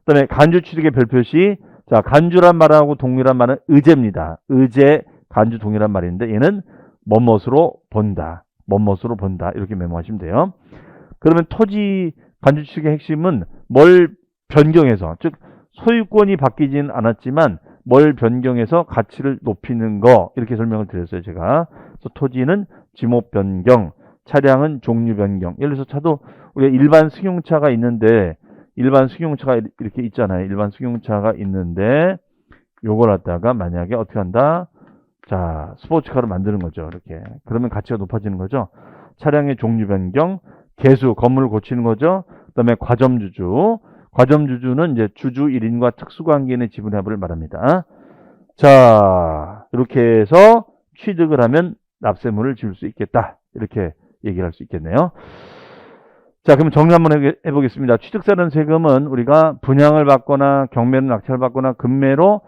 그 다음에 간주취득의 별표시. 자, 간주란 말하고 동일한 말은 의제입니다. 의제, 간주 동일한 말인데 얘는 뭐뭇으로 본다. 뭐뭇으로 본다. 이렇게 메모하시면 돼요. 그러면 토지 간주취득의 핵심은 뭘 변경해서, 즉 소유권이 바뀌진 않았지만 뭘 변경해서 가치를 높이는 거, 이렇게 설명을 드렸어요, 제가. 그래서 토지는 지목 변경, 차량은 종류 변경. 예를 들어서 차도 우리가 일반 승용차가 있는데, 일반 승용차가 이렇게 있잖아요. 일반 승용차가 있는데 요걸 갖다가 만약에 어떻게 한다? 자, 스포츠카로 만드는 거죠. 이렇게. 그러면 가치가 높아지는 거죠. 차량의 종류 변경, 개수, 건물을 고치는 거죠. 그다음에 과점주주. 과점주주는 이제 주주 1인과 특수관계인의 지분 회부를 말합니다. 자, 이렇게 해서 취득을 하면 납세물을 지을 수 있겠다. 이렇게 얘기를 할 수 있겠네요. 자, 그럼 정리 한번 해보겠습니다. 취득세라는 세금은 우리가 분양을 받거나 경매로 낙찰을 받거나 금매로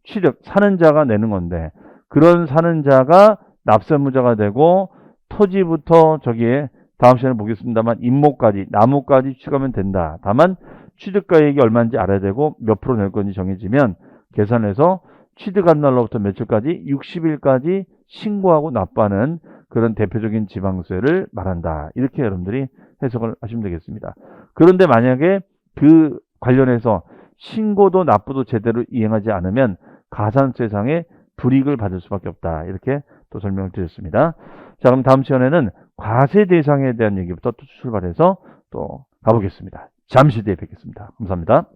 취득, 사는 자가 내는 건데, 그런 사는 자가 납세무자가 되고 토지부터 저기에 다음 시간에 보겠습니다만 임목까지, 나무까지 취득하면 된다. 다만 취득가액이 얼마인지 알아야 되고 몇 프로 낼 건지 정해지면 계산해서 취득한 날로부터 며칠까지 60일까지 신고하고 납부하는 그런 대표적인 지방세를 말한다. 이렇게 여러분들이 해석을 하시면 되겠습니다. 그런데 만약에 그 관련해서 신고도 납부도 제대로 이행하지 않으면 가산세상에 불이익을 받을 수밖에 없다. 이렇게 또 설명을 드렸습니다. 자, 그럼 다음 시간에는 과세 대상에 대한 얘기부터 또 출발해서 또 가보겠습니다. 잠시 뒤에 뵙겠습니다. 감사합니다.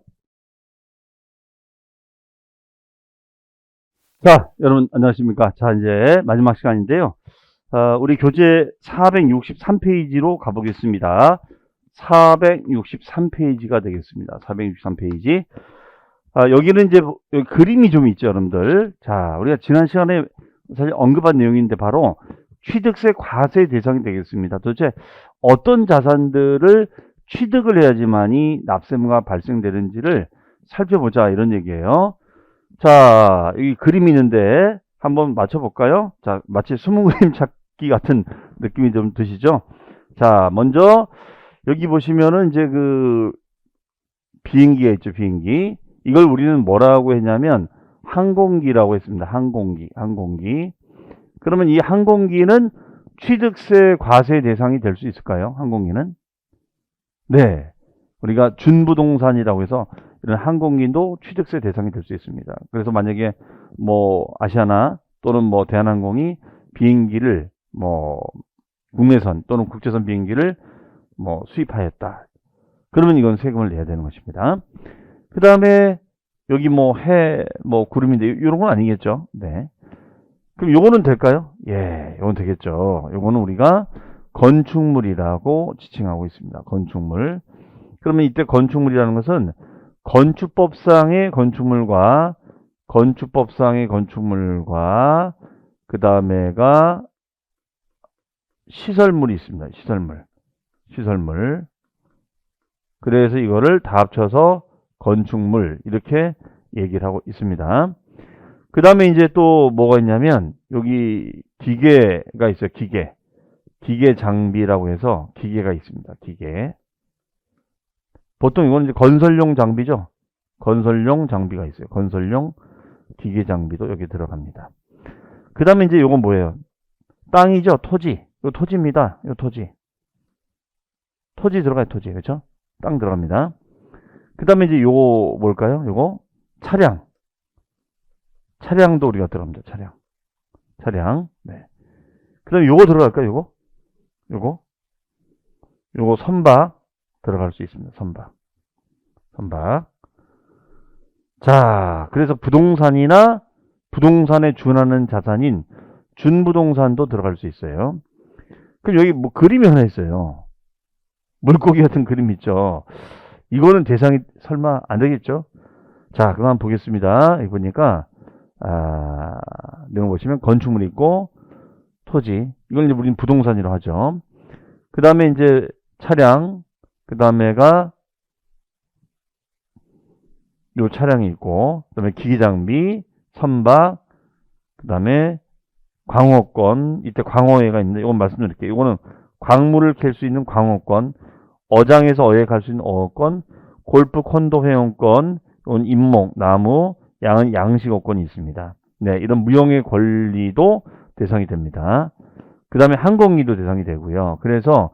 자, 여러분 안녕하십니까? 자, 이제 마지막 시간인데요. 우리 교재 463페이지로 가보겠습니다. 463페이지가 되겠습니다. 463페이지. 여기는 이제 그림이 좀 있죠, 여러분들. 자, 우리가 지난 시간에 사실 언급한 내용인데 바로 취득세 과세 대상이 되겠습니다. 도대체 어떤 자산들을 취득을 해야지만이 납세무가 발생되는지를 살펴보자 이런 얘기예요. 자, 여기 그림이 있는데 한번 맞춰볼까요? 자, 마치 숨은 그림 찾기 같은 느낌이 좀 드시죠? 자, 먼저 여기 보시면은 이제 그 비행기가 있죠, 비행기. 이걸 우리는 뭐라고 했냐면 항공기라고 했습니다. 항공기. 그러면 이 항공기는 취득세 과세 대상이 될 수 있을까요? 항공기는? 네. 우리가 준부동산이라고 해서 이런 항공기도 취득세 대상이 될 수 있습니다. 그래서 만약에 뭐 아시아나 또는 뭐 대한항공이 비행기를 뭐 국내선 또는 국제선 비행기를 뭐 수입하였다. 그러면 이건 세금을 내야 되는 것입니다. 그 다음에 여기 뭐 구름인데 이런 건 아니겠죠. 네. 그럼 요거는 될까요? 예, 요건 되겠죠. 요거는 우리가 건축물이라고 지칭하고 있습니다. 건축물. 그러면 이때 건축물이라는 것은 건축법상의 건축물과 그 다음에가 시설물이 있습니다. 시설물. 그래서 이거를 다 합쳐서 건축물 이렇게 얘기를 하고 있습니다. 그 다음에 이제 또 뭐가 있냐면 여기 기계가 있어요. 기계 장비라고 해서 기계가 있습니다. 기계. 보통 이거는 이제 건설용 장비죠. 건설용 장비가 있어요. 건설용 기계 장비도 여기 들어갑니다. 그 다음에 이제 이건 뭐예요? 땅이죠. 토지. 이거 토지입니다. 이거 토지. 토지 들어가요. 토지. 그렇죠? 땅 들어갑니다. 그 다음에 이제 요거 뭘까요? 요거 차량. 차량도 우리가 들어갑니다. 차량. 네. 그 다음에 요거 들어갈까요? 요거 선박 들어갈 수 있습니다. 선박. 자, 그래서 부동산이나 부동산에 준하는 자산인 준부동산도 들어갈 수 있어요. 그럼 여기 뭐 그림이 하나 있어요. 물고기 같은 그림 있죠. 이거는 대상이 설마 안 되겠죠? 자, 그만 보겠습니다. 여기 보니까 내용 보시면 건축물이 있고 토지. 이걸 이제 우리는 부동산이라고 하죠. 그 다음에 이제 차량. 그 다음에가 요 차량이 있고, 그 다음에 기기장비, 선박, 그 다음에 광어권. 이때 광어회가 있는데 이건 말씀드릴게요. 이거는 광물을 캘 수 있는 광어권, 어장에서 어에 갈 수 있는 어권, 골프 콘도 회원권, 이건 임목, 나무, 양은 양식어권이 있습니다. 네, 이런 무형의 권리도 대상이 됩니다. 그 다음에 항공기도 대상이 되고요. 그래서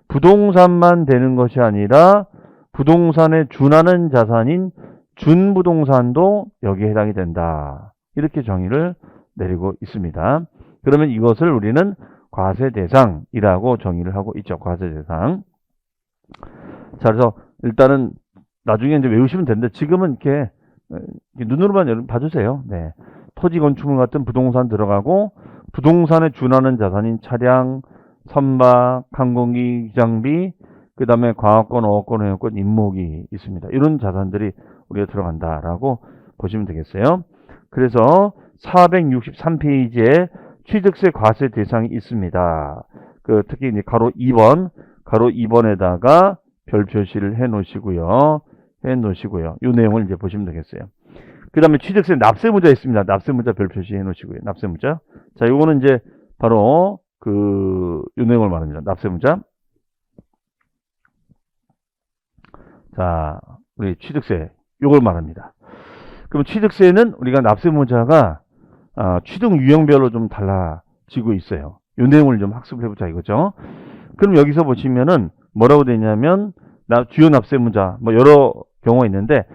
부동산만 되는 것이 아니라 부동산에 준하는 자산인 준부동산도 여기에 해당이 된다. 이렇게 정의를 내리고 있습니다. 그러면 이것을 우리는 과세 대상이라고 정의를 하고 있죠. 과세 대상. 자, 그래서 일단은 나중에 이제 외우시면 되는데 지금은 이렇게 눈으로만 여러분 봐주세요. 네. 토지 건축물 같은 부동산 들어가고 부동산에 준하는 자산인 차량, 선박, 항공기, 기장비, 그 다음에 광어권, 어권, 회원권, 임목이 있습니다. 이런 자산들이 우리가 들어간다라고 보시면 되겠어요. 그래서 463페이지에 취득세 과세 대상이 있습니다. 특히 이제 가로 2번에다가 별 표시를 해 놓으시고요. 이 내용을 이제 보시면 되겠어요. 그 다음에 취득세 납세무자 있습니다. 납세무자 별 표시 해 놓으시고요. 납세무자. 자, 요거는 이제 바로 이 내용을 말합니다. 납세무자. 자, 우리 취득세. 요걸 말합니다. 그럼 취득세는 우리가 납세무자가 취득 유형별로 좀 달라지고 있어요. 이 내용을 좀 학습을 해보자 이거죠. 그럼 여기서 보시면은 뭐라고 되냐면 주요 납세무자 뭐 여러 경우가 있는데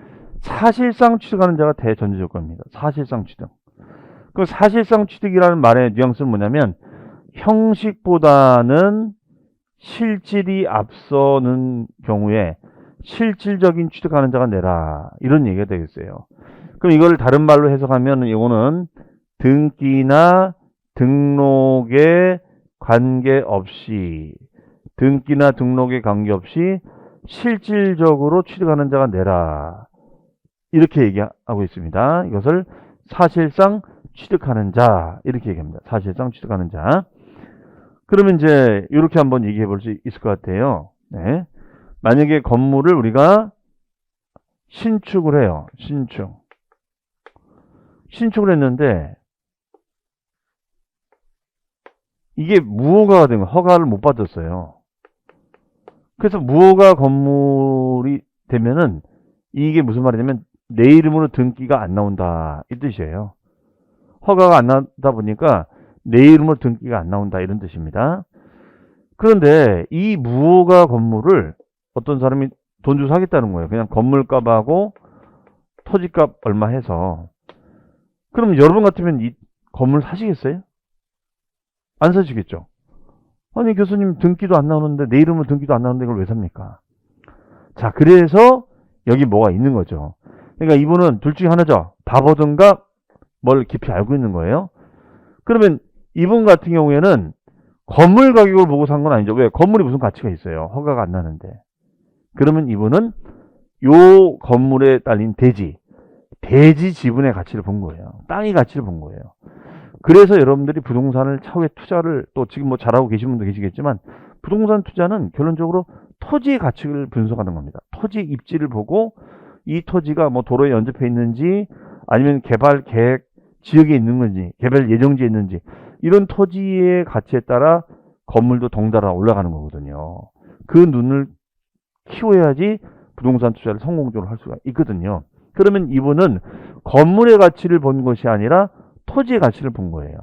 사실상 취득하는 자가 대전제 조건입니다. 사실상 취득. 그 사실상 취득이라는 말의 뉘앙스는 뭐냐면 형식보다는 실질이 앞서는 경우에 실질적인 취득하는 자가 내라. 이런 얘기가 되겠어요. 그럼 이걸 다른 말로 해석하면 이거는 등기나 등록에 관계없이 실질적으로 취득하는 자가 내라. 이렇게 얘기하고 있습니다. 이것을 사실상 취득하는 자 이렇게 얘기합니다. 사실상 취득하는 자. 그러면 이제 이렇게 한번 얘기해 볼 수 있을 것 같아요. 네. 만약에 건물을 우리가 신축을 해요. 신축을 했는데 이게 무허가가 된 거예요. 허가를 못 받았어요. 그래서 무허가 건물이 되면은 이게 무슨 말이냐면 내 이름으로 등기가 안 나온다 이 뜻이에요. 허가가 안 나다 보니까 내 이름으로 등기가 안 나온다 이런 뜻입니다. 그런데 이 무허가 건물을 어떤 사람이 돈 주고 사겠다는 거예요. 그냥 건물값하고 토지값 얼마 해서. 그럼 여러분 같으면 이 건물 사시겠어요? 안 사시겠죠? 아니 교수님 등기도 안 나오는데 내 이름으로 등기도 안 나오는데 이걸 왜 삽니까? 자, 그래서 여기 뭐가 있는 거죠. 그러니까 이분은 둘 중에 하나죠. 바보든가 뭘 깊이 알고 있는 거예요. 그러면 이분 같은 경우에는 건물 가격을 보고 산 건 아니죠. 왜? 건물이 무슨 가치가 있어요. 허가가 안 나는데. 그러면 이분은 요 건물에 딸린 대지 지분의 가치를 본 거예요. 땅의 가치를 본 거예요. 그래서 여러분들이 부동산을 차후에 투자를 또 지금 뭐 잘하고 계신 분도 계시겠지만 부동산 투자는 결론적으로 토지의 가치를 분석하는 겁니다. 토지 입지를 보고 이 토지가 뭐 도로에 연접해 있는지 아니면 개발 계획 지역에 있는 건지 개발 예정지에 있는지 이런 토지의 가치에 따라 건물도 덩달아 올라가는 거거든요. 그 눈을 키워야지 부동산 투자를 성공적으로 할 수가 있거든요. 그러면 이분은 건물의 가치를 본 것이 아니라 토지의 가치를 본 거예요.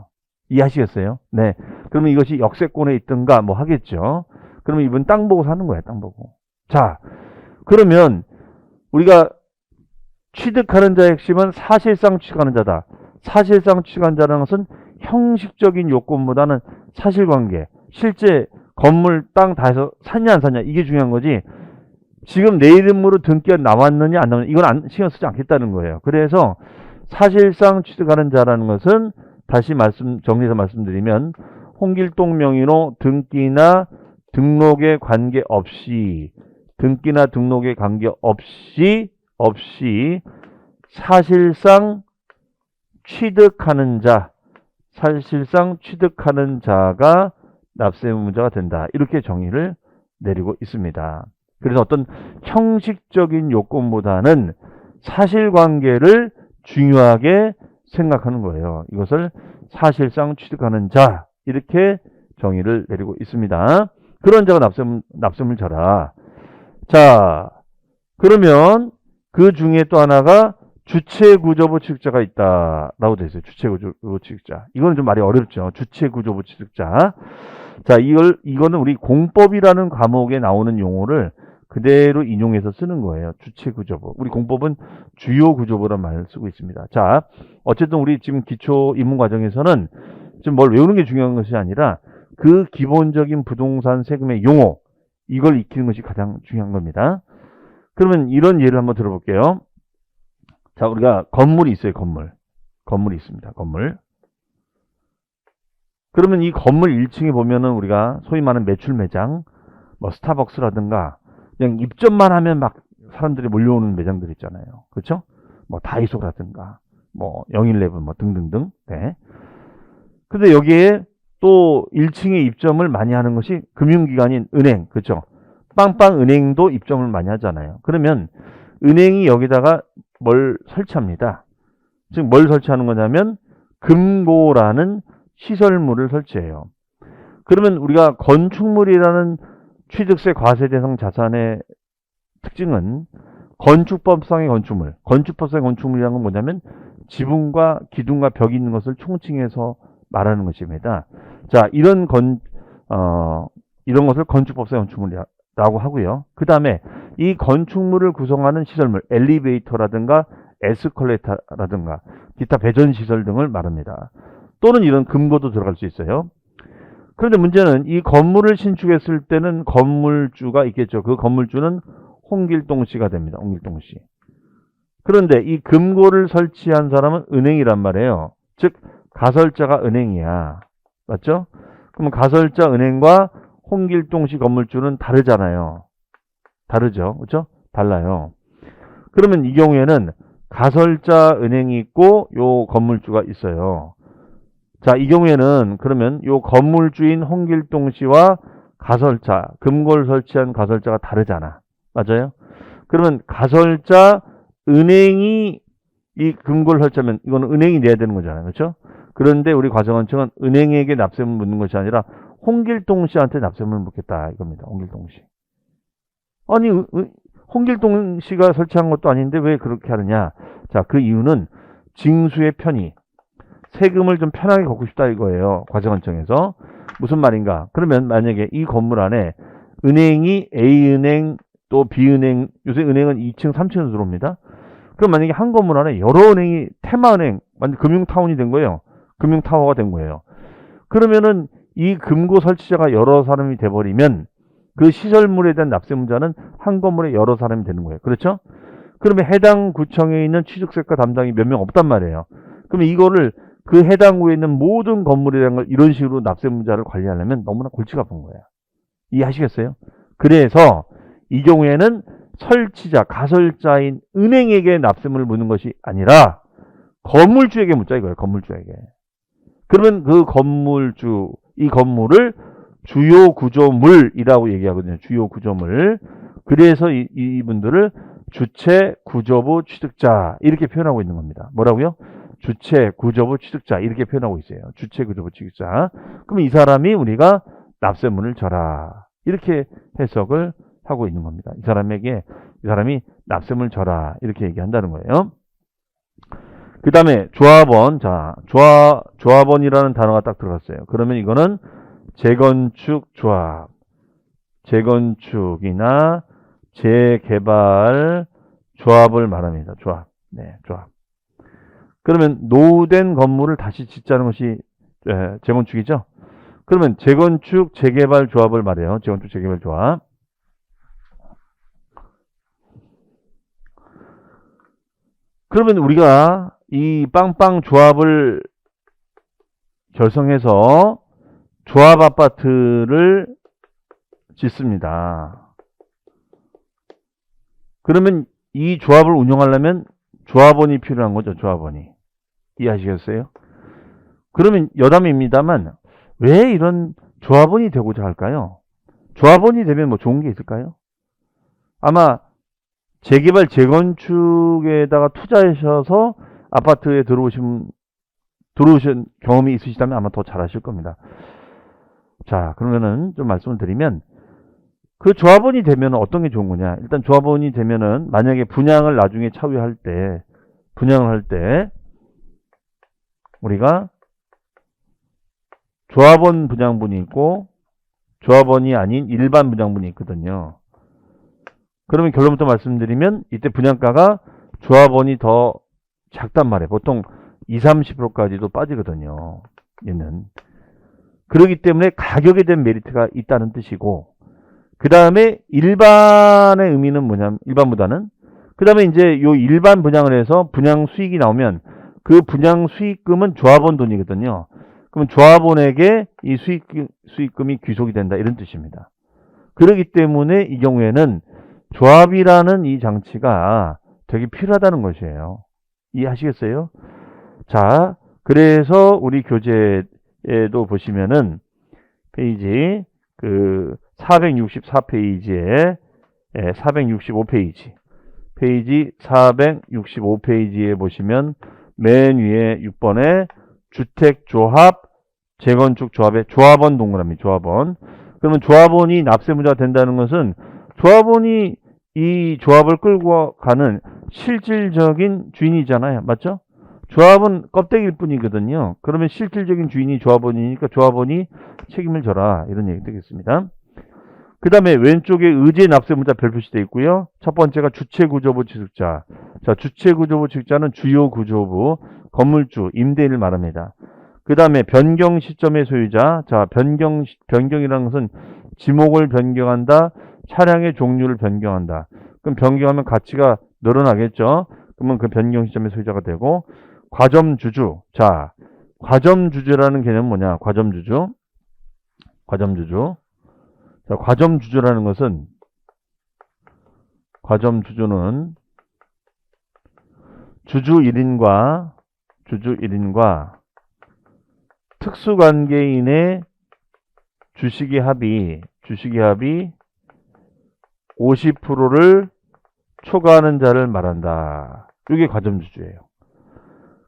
이해하시겠어요? 네. 그러면 이것이 역세권에 있든가 뭐 하겠죠. 그러면 이분 땅 보고 사는 거예요. 땅 보고. 자, 그러면 우리가 취득하는 자의 핵심은 사실상 취득하는 자다. 사실상 취득하는 자라는 것은 형식적인 요건보다는 사실관계, 실제 건물 땅 다 해서 샀냐 안 샀냐 이게 중요한 거지. 지금 내 이름으로 등기가 나왔느냐 안 나왔느냐 이건 신경 쓰지 않겠다는 거예요. 그래서 사실상 취득하는 자라는 것은 다시 정리해서 말씀드리면 홍길동 명의로 등기나 등록에 관계없이 사실상 취득하는 자가 납세 의무자가 된다. 이렇게 정의를 내리고 있습니다. 그래서 어떤 형식적인 요건보다는 사실관계를 중요하게 생각하는 거예요. 이것을 사실상 취득하는 자 이렇게 정의를 내리고 있습니다. 그런 자가 납세물 자라. 자, 그러면 그 중에 또 하나가 주체구조부 취득자가 있다라고 되어 있어요. 주체구조부 취득자. 이거는 좀 말이 어렵죠. 주체구조부 취득자. 자, 이거는 우리 공법이라는 과목에 나오는 용어를 그대로 인용해서 쓰는 거예요. 주체구조부. 우리 공법은 주요구조부란 말을 쓰고 있습니다. 자, 어쨌든 우리 지금 기초 입문 과정에서는 지금 뭘 외우는 게 중요한 것이 아니라 그 기본적인 부동산 세금의 용어, 이걸 익히는 것이 가장 중요한 겁니다. 그러면 이런 예를 한번 들어볼게요. 자, 우리가 건물이 있어요. 건물이 있습니다. 건물. 그러면 이 건물 1층에 보면은 우리가 소위 말하는 매출 매장, 뭐 스타벅스라든가 그냥 입점만 하면 막 사람들이 몰려오는 매장들 있잖아요. 그렇죠? 뭐 다이소라든가 뭐 영일레븐 뭐 등등등. 네. 근데 여기에 또 1층에 입점을 많이 하는 것이 금융기관인 은행. 그렇죠? 빵빵은행도 입점을 많이 하잖아요. 그러면 은행이 여기다가 뭘 설치합니다. 즉 뭘 설치하는 거냐면 금고라는 시설물을 설치해요. 그러면 우리가 건축물이라는 취득세 과세 대상 자산의 특징은 건축법상의 건축물이라는 건 뭐냐면 지붕과 기둥과 벽이 있는 것을 총칭해서 말하는 것입니다. 자, 이런 것을 건축법상의 건축물이라고 하고요. 그 다음에 이 건축물을 구성하는 시설물, 엘리베이터라든가 에스컬레이터라든가 기타 배전 시설 등을 말합니다. 또는 이런 금고도 들어갈 수 있어요. 그런데 문제는 이 건물을 신축했을 때는 건물주가 있겠죠. 그 건물주는 홍길동 씨가 됩니다. 홍길동 씨. 그런데 이 금고를 설치한 사람은 은행이란 말이에요. 즉 가설자가 은행이야. 맞죠? 그러면 가설자 은행과 홍길동 씨 건물주는 다르잖아요. 다르죠. 그렇죠? 달라요. 그러면 이 경우에는 가설자 은행이 있고 요 건물주가 있어요. 자, 이 경우에는 그러면 요 건물주인 홍길동 씨와 가설자, 금고를 설치한 가설자가 다르잖아. 맞아요? 그러면 가설자 은행이 이 금고를 설치하면 이거는 은행이 내야 되는 거잖아요. 그렇죠? 그런데 우리 과세관청은 은행에게 납세금을 묻는 것이 아니라 홍길동 씨한테 납세금을 묻겠다 이겁니다. 홍길동 씨. 아니 홍길동 씨가 설치한 것도 아닌데 왜 그렇게 하느냐. 자, 그 이유는 징수의 편의. 세금을 좀 편하게 걷고 싶다 이거예요. 과세관청에서. 무슨 말인가? 그러면 만약에 이 건물 안에 은행이 A은행 또 B은행, 요새 은행은 2층, 3층에서 들어옵니다. 그럼 만약에 한 건물 안에 여러 은행이 테마은행, 완전 금융타운이 된 거예요. 금융타워가 된 거예요. 그러면은 이 금고 설치자가 여러 사람이 돼버리면 그 시설물에 대한 납세 문자는 한 건물에 여러 사람이 되는 거예요. 그렇죠? 그러면 해당 구청에 있는 취득세과 담당이 몇 명 없단 말이에요. 그러면 이거를 그 해당 구에 있는 모든 건물에 대한 걸 이런 식으로 납세 문자를 관리하려면 너무나 골치가 아픈 거예요. 이해하시겠어요? 그래서 이 경우에는 설치자, 가설자인 은행에게 납세물을 묻는 것이 아니라 건물주에게 묻자 이거예요. 건물주에게. 그러면 그 건물주, 이 건물을 주요 구조물이라고 얘기하거든요. 주요 구조물. 그래서 이분들을 주체, 구조부, 취득자 이렇게 표현하고 있는 겁니다. 뭐라고요? 주체, 구조부, 취득자 이렇게 표현하고 있어요. 주체, 구조부, 취득자. 그럼 이 사람이 우리가 납세물을 져라. 이렇게 해석을 하고 있는 겁니다. 이 사람이 납세물 져라. 이렇게 얘기한다는 거예요. 그 다음에 조합원. 자, 조합원이라는 단어가 딱 들어갔어요. 그러면 이거는 재건축 조합. 재건축이나 재개발 조합을 말합니다. 조합. 네, 조합. 그러면 노후된 건물을 다시 짓자는 것이 재건축이죠. 그러면 재건축 재개발 조합을 말해요. 재건축 재개발 조합. 그러면 우리가 이 빵빵 조합을 결성해서 조합 아파트를 짓습니다. 그러면 이 조합을 운영하려면 조합원이 필요한 거죠. 조합원이. 이해하시겠어요? 그러면 여담입니다만 왜 이런 조합원이 되고자 할까요? 조합원이 되면 뭐 좋은 게 있을까요? 아마 재개발, 재건축에다가 투자하셔서 아파트에 들어오신 경험이 있으시다면 아마 더 잘하실 겁니다. 자, 그러면은 좀 말씀을 드리면 그 조합원이 되면 어떤 게 좋은 거냐? 일단 조합원이 되면은 만약에 분양을 나중에 차후할 때, 분양을 할 때 우리가 조합원 분양분이 있고 조합원이 아닌 일반 분양분이 있거든요. 그러면 결론부터 말씀드리면 이때 분양가가 조합원이 더 작단 말이에요. 보통 20, 30%까지도 빠지거든요. 얘는. 그렇기 때문에 가격에 대한 메리트가 있다는 뜻이고 그 다음에 일반의 의미는 뭐냐면 일반보다는 그 다음에 이제 요 일반 분양을 해서 분양 수익이 나오면 그 분양 수익금은 조합원 돈이거든요. 그러면 조합원에게 이 수익금이 귀속이 된다 이런 뜻입니다. 그렇기 때문에 이 경우에는 조합이라는 이 장치가 되게 필요하다는 것이에요. 이해하시겠어요? 자, 그래서 우리 교재에도 보시면은 페이지 그 464페이지에 465페이지 페이지 465페이지에 보시면 맨 위에 6번에 주택조합, 재건축조합의 조합원 동그라미 조합원. 그러면 조합원이 납세무자가 된다는 것은 조합원이 이 조합을 끌고 가는 실질적인 주인이잖아요. 맞죠? 조합은 껍데기일 뿐이거든요. 그러면 실질적인 주인이 조합원이니까 조합원이 책임을 져라. 이런 얘기 되겠습니다. 그 다음에 왼쪽에 의제 납세무자 별표시 되어 있고요. 첫 번째가 주체구조부 취득자. 자, 주체구조부 취득자는 주요 구조부, 건물주, 임대인을 말합니다. 그 다음에 변경 시점의 소유자. 자, 변경이라는 것은 지목을 변경한다. 차량의 종류를 변경한다. 그럼 변경하면 가치가 늘어나겠죠. 그러면 그 변경 시점의 소유자가 되고 과점주주. 자, 과점주주라는 개념은 뭐냐? 과점주주. 자, 과점주주라는 것은 과점주주는 주주 1인과 특수관계인의 주식의 합이 50%를 초과하는 자를 말한다. 이게 과점주주예요.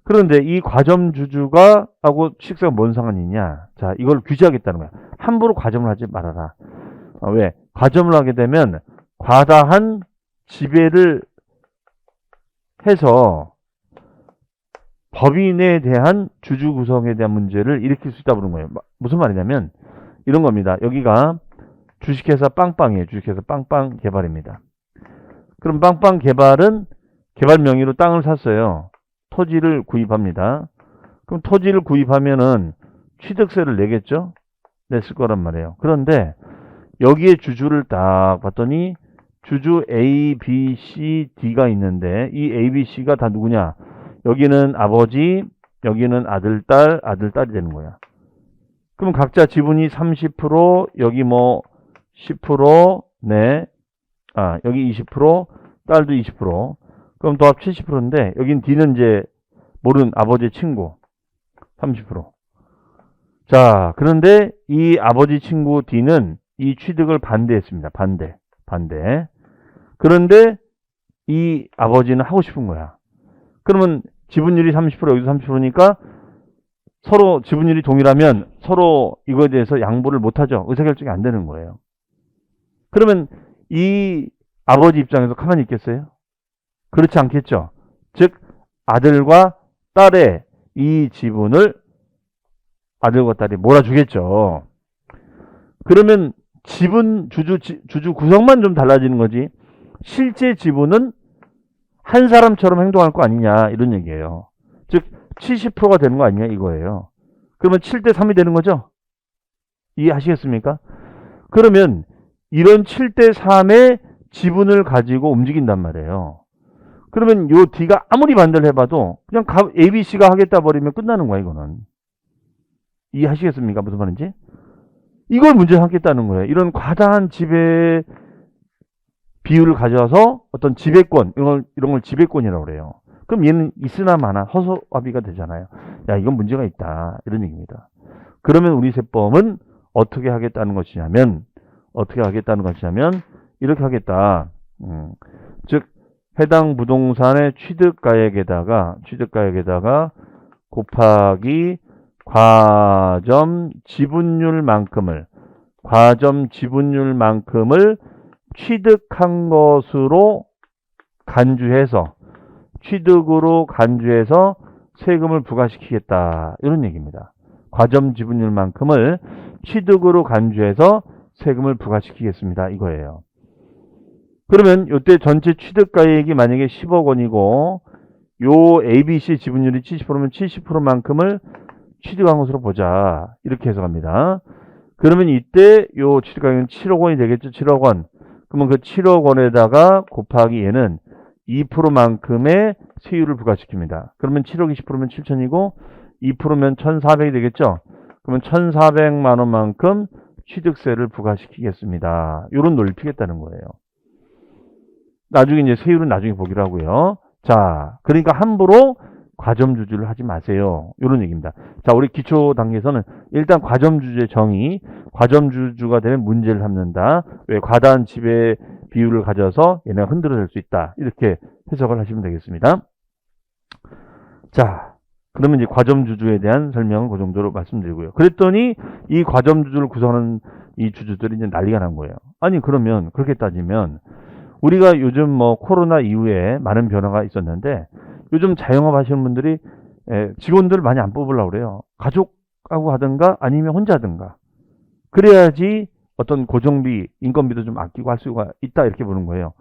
그런데 이 과점주주가 하고 취득세가 뭔 상관이 있냐? 자, 이걸 규제하겠다는 거야. 함부로 과점을 하지 말아라. 왜? 과점을 하게 되면 과다한 지배를 해서 법인에 대한 주주 구성에 대한 문제를 일으킬 수 있다고 그러는 거예요. 무슨 말이냐면 이런 겁니다. 여기가 주식회사 빵빵이에요. 주식회사 빵빵 개발입니다. 그럼 빵빵 개발은 개발 명의로 땅을 샀어요. 토지를 구입합니다. 그럼 토지를 구입하면은 취득세를 내겠죠? 냈을 거란 말이에요. 그런데 여기에 주주를 딱 봤더니 주주 A, B, C, D가 있는데 이 A, B, C가 다 누구냐? 여기는 아버지, 여기는 아들, 딸이 되는 거야. 그럼 각자 지분이 30%, 여기 뭐 10%, 네. 여기 20%, 딸도 20%. 그럼 도합 70%인데 여긴 D는 이제 모르는 아버지 친구 30%. 자, 그런데 이 아버지 친구 D는 이 취득을 반대했습니다. 반대. 그런데 이 아버지는 하고 싶은 거야. 그러면 지분율이 30%, 여기도 30%니까 서로 지분율이 동일하면 서로 이거에 대해서 양보를 못하죠. 의사결정이 안 되는 거예요. 그러면 이 아버지 입장에서 가만히 있겠어요? 그렇지 않겠죠. 즉 아들과 딸의 이 지분을 아들과 딸이 몰아주겠죠. 그러면 지분 주주 구성만 좀 달라지는 거지 실제 지분은 한 사람처럼 행동할 거 아니냐 이런 얘기예요. 즉 70%가 되는 거 아니냐 이거예요. 그러면 7대 3이 되는 거죠. 이해하시겠습니까? 그러면 이런 7대 3의 지분을 가지고 움직인단 말이에요. 그러면 요 D가 아무리 반대를 해봐도 그냥 ABC가 하겠다 버리면 끝나는 거야 이거는. 이해하시겠습니까? 무슨 말인지? 이걸 문제 삼겠다는 거예요. 이런 과다한 지배 비율을 가져와서 어떤 지배권 이런 걸 지배권이라고 그래요. 그럼 얘는 있으나 마나 허소아비가 되잖아요. 야 이건 문제가 있다 이런 얘기입니다. 그러면 우리 세법은 어떻게 하겠다는 것이냐면 이렇게 하겠다. 즉 해당 부동산의 취득가액에다가 곱하기 과점 지분율만큼을 취득한 것으로 취득으로 간주해서 세금을 부과시키겠다. 이런 얘기입니다. 과점 지분율만큼을 취득으로 간주해서 세금을 부과시키겠습니다. 이거예요. 그러면 이때 전체 취득가액이 만약에 10억 원이고 요 ABC 지분율이 70%면 70%만큼을 취득한 것으로 보자. 이렇게 해석합니다. 그러면 이때 요 취득가액은 7억 원이 되겠죠. 7억 원. 그러면 그 7억 원에다가 곱하기 얘는 2%만큼의 세율을 부과시킵니다. 그러면 7억 20%면 7천이고 2%면 1,400이 되겠죠. 그러면 1,400만 원만큼 취득세를 부과시키겠습니다. 이런 논리를 피겠다는 거예요. 나중에 이제 세율은 나중에 보기로 하고요. 자, 그러니까 함부로 과점주주를 하지 마세요. 이런 얘기입니다. 자, 우리 기초 단계에서는 일단 과점주주의 정의, 과점주주가 되면 문제를 삼는다. 왜 과다한 지배 비율을 가져서 얘네가 흔들어질 수 있다. 이렇게 해석을 하시면 되겠습니다. 자, 그러면 이제 과점주주에 대한 설명은 그 정도로 말씀드리고요. 그랬더니 이 과점주주를 구성하는 이 주주들이 이제 난리가 난 거예요. 아니, 그러면 그렇게 따지면 우리가 요즘 뭐 코로나 이후에 많은 변화가 있었는데 요즘 자영업 하시는 분들이 직원들 많이 안 뽑으려고 그래요. 가족하고 하든가 아니면 혼자 하든가. 그래야지 어떤 고정비, 인건비도 좀 아끼고 할 수가 있다 이렇게 보는 거예요.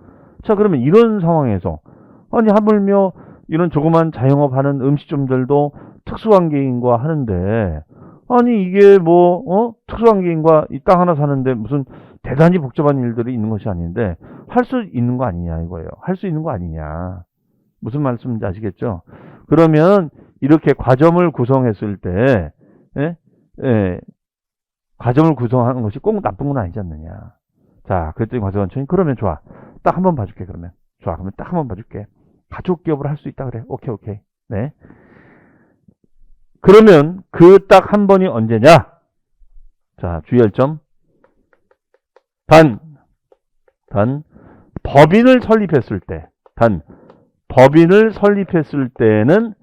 자, 그러면 이런 상황에서 아니 하물며 이런 조그만 자영업하는 음식점들도 특수관계인과 하는데 아니 이게 뭐 특수관계인과 이 땅 하나 사는데 무슨 대단히 복잡한 일들이 있는 것이 아닌데 할 수 있는 거 아니냐 이거예요. 할 수 있는 거 아니냐. 무슨 말씀인지 아시겠죠? 그러면 이렇게 과점을 구성했을 때 과점을 구성하는 것이 꼭 나쁜 건 아니지 않느냐. 자, 그랬더니 과세관청이 그러면 좋아. 딱 한 번 봐줄게 그러면. 좋아. 그러면 딱 한 번 봐줄게. 가족 기업을 할 수 있다 그래. 오케이. 네. 그러면 그 딱 한 번이 언제냐? 자, 주의할 점. 단 법인을 설립했을 때, 단 법인을 설립했을 때는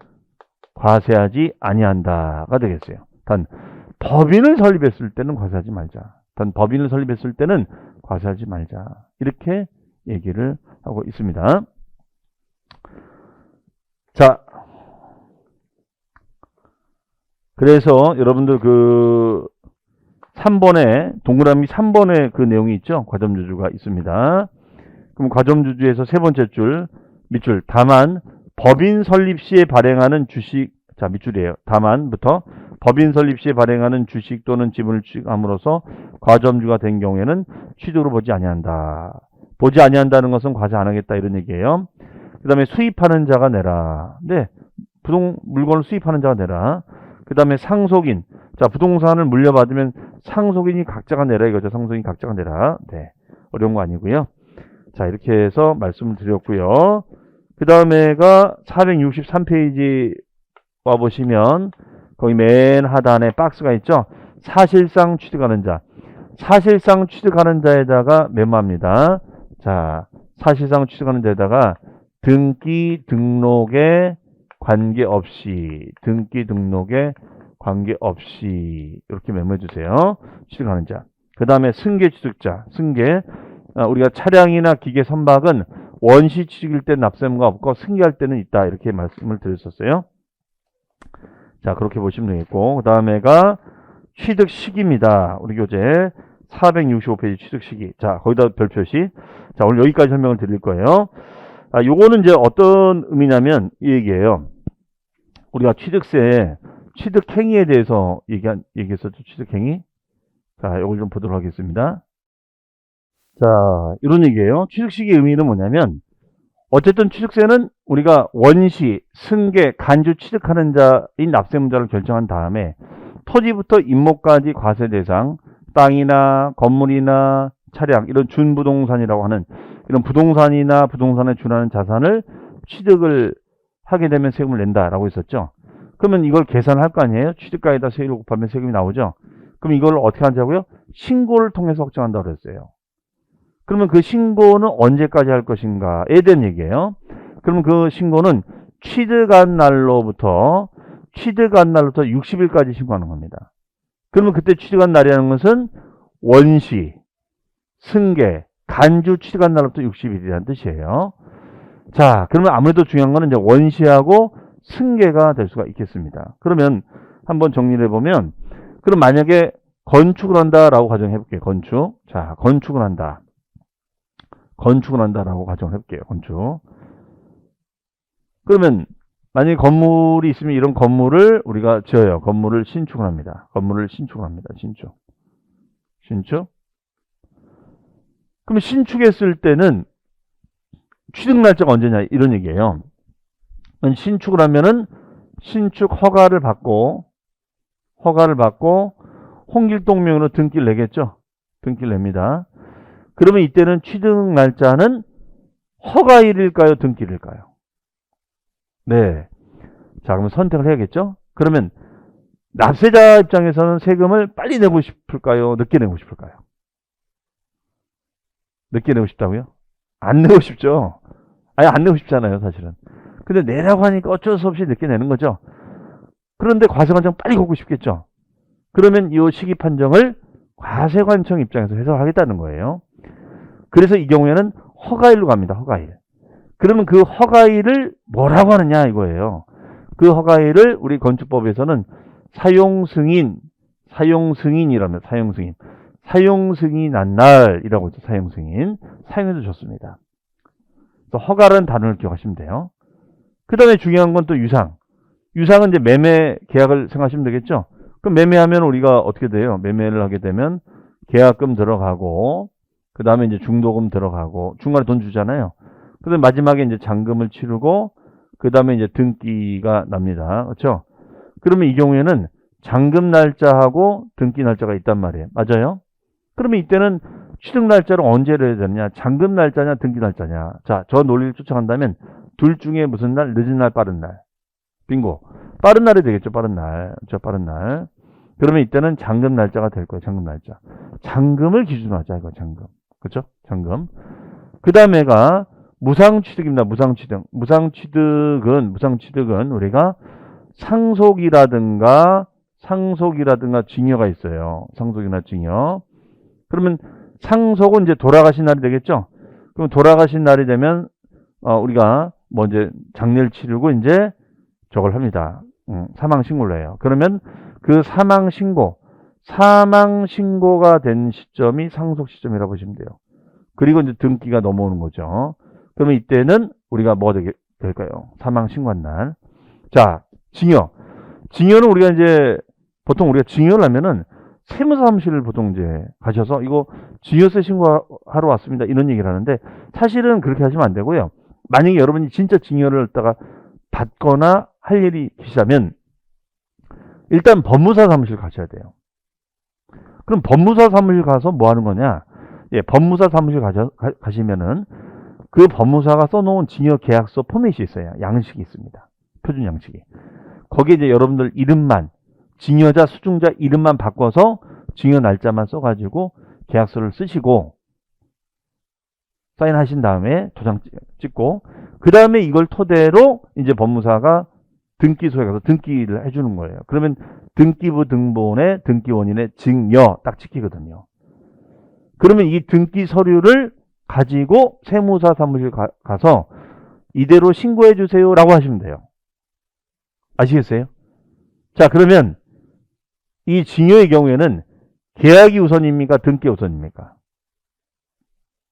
과세하지 아니한다가 되겠어요. 단 법인을 설립했을 때는 과세하지 말자. 단 법인을 설립했을 때는 과세하지 말자. 이렇게 얘기를 하고 있습니다. 자, 그래서 여러분들 그 3번에 동그라미 3번에 그 내용이 있죠. 과점주주가 있습니다. 그럼 과점주주에서 세 번째 줄 밑줄 다만 법인 설립 시에 발행하는 주식, 자 밑줄이에요. 다만부터 법인 설립 시에 발행하는 주식 또는 지분을 취득함으로써 과점주가 된 경우에는 취득으로 보지 아니한다. 보지 아니한다는 것은 과세 안 하겠다 이런 얘기예요. 그 다음에 수입하는 자가 내라. 네, 물건을 수입하는 자가 내라. 그 다음에 상속인. 자, 부동산을 물려받으면 상속인이 각자가 내라 이거죠. 상속인이 각자가 내라. 네, 어려운 거 아니고요. 자, 이렇게 해서 말씀을 드렸고요. 그 다음에가 463페이지 와보시면 거기 맨 하단에 박스가 있죠. 사실상 취득하는 자. 사실상 취득하는 자에다가 메모합니다. 자, 사실상 취득하는 자에다가 등기 등록에 관계없이, 등기 등록에 관계없이 이렇게 메모해 주세요. 취득하는 자. 그 다음에 승계 취득자. 승계. 우리가 차량이나 기계 선박은 원시 취득일 때 납세무가 없고 승계할 때는 있다. 이렇게 말씀을 드렸었어요. 자, 그렇게 보시면 되겠고, 그 다음에가 취득 시기입니다. 우리 교재 465페이지 취득 시기. 자, 거기다 별 표시. 자, 오늘 여기까지 설명을 드릴 거예요. 요거는 이제 어떤 의미냐면 이 얘기예요. 우리가 취득세, 취득행위에 대해서 얘기했었죠. 취득행위. 자, 요걸 좀 보도록 하겠습니다. 자, 이런 얘기예요. 취득 시기의 의미는 뭐냐면 어쨌든 취득세는 우리가 원시, 승계, 간주 취득하는 자인 납세문자를 결정한 다음에 토지부터 임목까지 과세 대상, 땅이나 건물이나 차량, 이런 준부동산이라고 하는 이런 부동산이나 부동산에 준하는 자산을 취득을 하게 되면 세금을 낸다라고 했었죠. 그러면 이걸 계산할 거 아니에요? 취득가에다 세율을 곱하면 세금이 나오죠. 그럼 이걸 어떻게 하자고요? 신고를 통해서 확정한다고 그랬어요. 그러면 그 신고는 언제까지 할 것인가에 대한 얘기예요. 그러면 그 신고는 취득한 날로부터 60일까지 신고하는 겁니다. 그러면 그때 취득한 날이라는 것은 원시, 승계, 간주 취득한 날로부터 60일이라는 뜻이에요. 자, 그러면 아무래도 중요한 거는 이제 원시하고 승계가 될 수가 있겠습니다. 그러면 한번 정리를 해보면, 그럼 만약에 건축을 한다라고 가정해 볼게요. 건축. 자, 건축을 한다. 건축을 한다라고 가정을 해볼게요. 건축. 그러면 만약에 건물이 있으면 이런 건물을 우리가 지어요. 건물을 신축을 합니다. 건물을 신축을 합니다. 신축. 신축. 그럼 신축했을 때는 취득 날짜가 언제냐 이런 얘기예요. 신축을 하면은 신축 허가를 받고 홍길동명으로 등기를 내겠죠. 등기를 냅니다. 그러면 이때는 취득 날짜는 허가일일까요? 등기일일까요? 네. 자, 그러면 선택을 해야겠죠? 그러면 납세자 입장에서는 세금을 빨리 내고 싶을까요? 늦게 내고 싶을까요? 늦게 내고 싶다고요? 안 내고 싶죠? 아니, 안 내고 싶잖아요, 사실은. 근데 내라고 하니까 어쩔 수 없이 늦게 내는 거죠. 그런데 과세관청 빨리 걷고 싶겠죠? 그러면 이 시기 판정을 과세관청 입장에서 해석하겠다는 거예요. 그래서 이 경우에는 허가일로 갑니다. 허가일. 그러면 그 허가일을 뭐라고 하느냐 이거예요. 그 허가일을 우리 건축법에서는 사용승인이라면 사용승인한 날이라고 했죠. 사용승인. 사용해도 좋습니다. 허가라는 단어를 기억하시면 돼요. 그 다음에 중요한 건 또 유상. 유상은 이제 매매 계약을 생각하시면 되겠죠. 그럼 매매하면 우리가 어떻게 돼요? 매매를 하게 되면 계약금 들어가고, 그 다음에 이제 중도금 들어가고, 중간에 돈 주잖아요. 그 다음에 마지막에 이제 잔금을 치르고, 그 다음에 이제 등기가 납니다. 그렇죠? 그러면 이 경우에는 잔금 날짜하고 등기 날짜가 있단 말이에요. 맞아요? 그러면 이때는 취득 날짜를 언제로 해야 되느냐? 잔금 날짜냐, 등기 날짜냐? 자, 저 논리를 쫓아간다면 둘 중에 무슨 날? 늦은 날, 빠른 날. 빙고. 빠른 날이 되겠죠, 빠른 날. 저 빠른 날. 그러면 이때는 잔금 날짜가 될 거예요, 잔금 날짜. 잔금을 기준으로 하자, 이거, 잔금. 그쵸? 잔금. 그 다음에가 무상취득입니다. 무상취득. 무상취득은 우리가 상속이라든가 증여가 있어요. 상속이나 증여. 그러면 상속은 이제 돌아가신 날이 되겠죠? 그럼 돌아가신 날이 되면, 우리가 뭐 이제 장례를 치르고 이제 저걸 합니다. 사망신고를 해요. 그러면 그 사망신고가 된 시점이 상속 시점이라고 보시면 돼요. 그리고 이제 등기가 넘어오는 거죠. 그러면 이때는 우리가 뭐가 될까요? 사망신고한 날. 자, 증여. 증여는 우리가 이제 보통 우리가 증여를 하면은 세무사무실을 보통 이제 가셔서 이거 증여세 신고하러 왔습니다. 이런 얘기를 하는데 사실은 그렇게 하시면 안 되고요. 만약에 여러분이 진짜 증여를 갖다가 받거나 할 일이 계시다면 일단 법무사 사무실 가셔야 돼요. 그럼 법무사 사무실 가서 뭐 하는 거냐? 예, 법무사 사무실 가시면은 그 법무사가 써놓은 증여 계약서 포맷이 있어요. 양식이 있습니다. 표준 양식이. 거기에 이제 여러분들 이름만, 증여자, 수증자 이름만 바꿔서 증여 날짜만 써가지고 계약서를 쓰시고 사인하신 다음에 도장 찍고 그 다음에 이걸 토대로 이제 법무사가 등기소에 가서 등기를 해주는 거예요. 그러면 등기부 등본에 등기원인의 증여 딱 찍히거든요. 그러면 이 등기 서류를 가지고 세무사 사무실 가서 이대로 신고해 주세요 라고 하시면 돼요. 아시겠어요? 자, 그러면 이 증여의 경우에는 계약이 우선입니까? 등기가 우선입니까?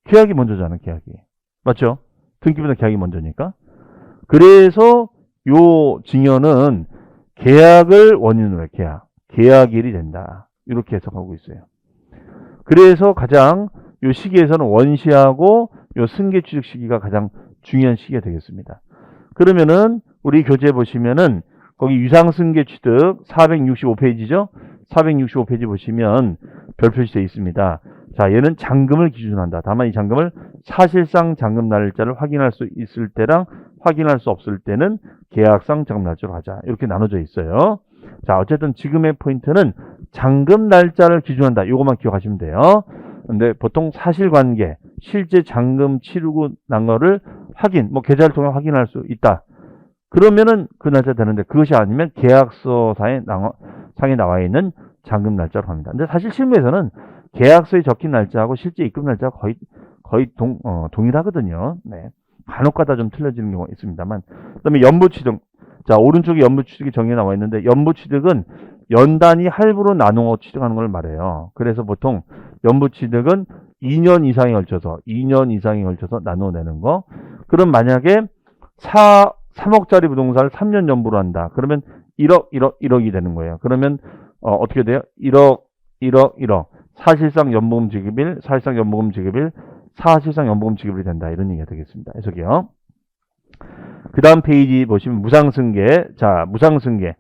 계약이 먼저잖아, 계약이. 맞죠? 등기보다 계약이 먼저니까. 그래서 요 증여는 계약을 원인으로 해요. 계약일이 된다. 이렇게 해석하고 있어요. 그래서 가장 요 시기에서는 원시하고 요 승계 취득 시기가 가장 중요한 시기가 되겠습니다. 그러면은 우리 교재 보시면은 거기 유상승계 취득 465페이지죠? 465페이지 보시면 별표시 되어 있습니다. 자, 얘는 잔금을 기준으로 한다. 다만 이 잔금을 사실상 잔금 날짜를 확인할 수 있을 때랑 확인할 수 없을 때는 계약상 잔금 날짜로 하자. 이렇게 나눠져 있어요. 자, 어쨌든 지금의 포인트는 잔금 날짜를 기준한다. 이것만 기억하시면 돼요. 근데 보통 사실관계, 실제 잔금 치르고 난 거를 확인, 뭐 계좌를 통해 확인할 수 있다. 그러면은 그 날짜 되는데 그것이 아니면 계약서상에 나와 있는 잔금 날짜로 합니다. 근데 사실 실무에서는 계약서에 적힌 날짜하고 실제 입금 날짜가 거의 동일하거든요. 네. 간혹가다 좀 틀려지는 경우가 있습니다만. 그다음에 연부취득. 자, 오른쪽에 연부취득이 정의가 나와 있는데 연부취득은 연단위 할부로 나누어 취득하는 걸 말해요. 그래서 보통 연부취득은 2년 이상에 걸쳐서 나누어 내는 거. 그럼 만약에 3억짜리 부동산을 3년 연부로 한다. 그러면 1억이 되는 거예요. 그러면 어떻게 돼요? 1억. 사실상 연보금 지급일, 사실상 연보금 지급일이 된다. 이런 얘기가 되겠습니다. 해석이요. 그 다음 페이지 보시면 무상승계. 자, 무상승계.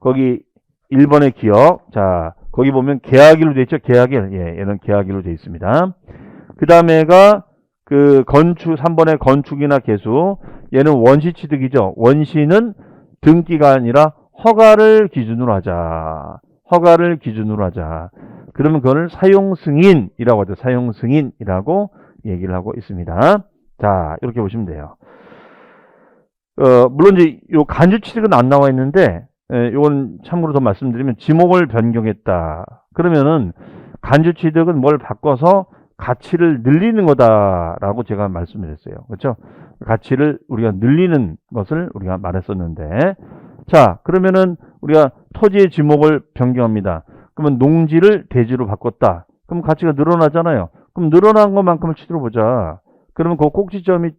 거기 1번의 기억. 자, 거기 보면 계약일로 되어 있죠? 계약일. 예, 얘는 계약일로 되어 있습니다. 그 다음에가 그 3번의 건축이나 개수. 얘는 원시취득이죠. 원시는 등기가 아니라 허가를 기준으로 하자. 그러면 그거를 사용승인이라고 하죠. 사용승인이라고 얘기를 하고 있습니다. 자, 이렇게 보시면 돼요. 물론 이제 요 간주취득은 안 나와 있는데, 요건 참고로 더 말씀드리면 지목을 변경했다. 그러면은 간주취득은 뭘 바꿔서 가치를 늘리는 거다라고 제가 말씀드렸어요. 그렇죠? 가치를 우리가 늘리는 것을 우리가 말했었는데, 자, 그러면은 우리가 토지의 지목을 변경합니다. 그러면 농지를 대지로 바꿨다. 그럼 가치가 늘어나잖아요. 그럼 늘어난 것만큼을 취득해 보자. 그러면 그 꼭지점이